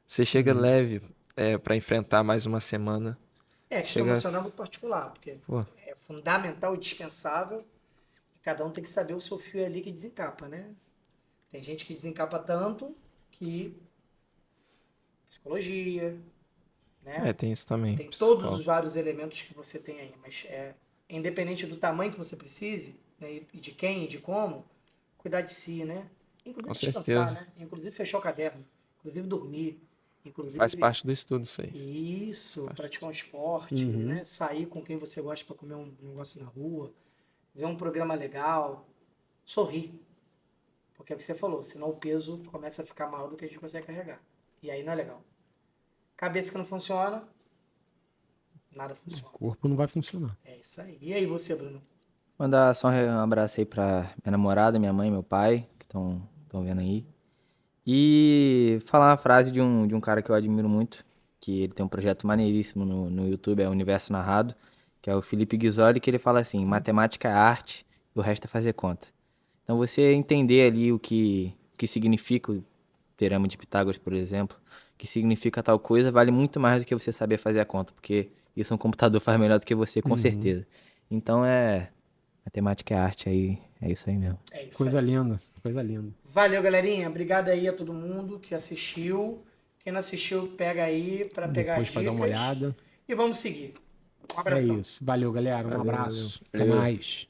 Você chega leve pra enfrentar mais uma semana. A questão Chega, emocional é muito particular, porque pô, é fundamental e dispensável. E cada um tem que saber o seu fio ali que desencapa, né? Tem gente que desencapa tanto que psicologia, né? tem isso também, Tem todos psicólogo. os vários elementos que você tem aí, mas independente do tamanho que você precise, né, e de quem e de como, cuidar de si, né? Inclusive Com descansar, certeza. né? Inclusive fechar o caderno, inclusive dormir, Faz inclusive parte do estudo isso aí. isso, praticar um esporte, né? Sair com quem você gosta para comer um negócio na rua, ver um programa legal, sorrir. Porque é o que você falou, senão o peso começa a ficar maior do que a gente consegue carregar. E aí não é legal. Cabeça que não funciona, nada O funciona. corpo não vai funcionar. É isso aí. E aí você, Bruno? Mandar só um abraço aí pra minha namorada, minha mãe, meu pai, que estão vendo aí. E falar uma frase de um cara que eu admiro muito, que ele tem um projeto maneiríssimo no YouTube, é Universo Narrado, que é o Felipe Ghisoli, que ele fala assim, matemática é arte, e o resto é fazer conta. Então você entender ali o que significa o teorema de Pitágoras, por exemplo, o que significa tal coisa, vale muito mais do que você saber fazer a conta, porque isso um computador faz melhor do que você, com certeza. Então matemática é arte aí, é isso aí mesmo. É isso Coisa aí. linda, coisa linda. Valeu, galerinha. Obrigado aí a todo mundo que assistiu. Quem não assistiu, pega aí para pegar as Depois para dar uma dicas. olhada. E vamos seguir. Um É abração. isso. Valeu, galera. Um Valeu, abraço. valeu. Até mais.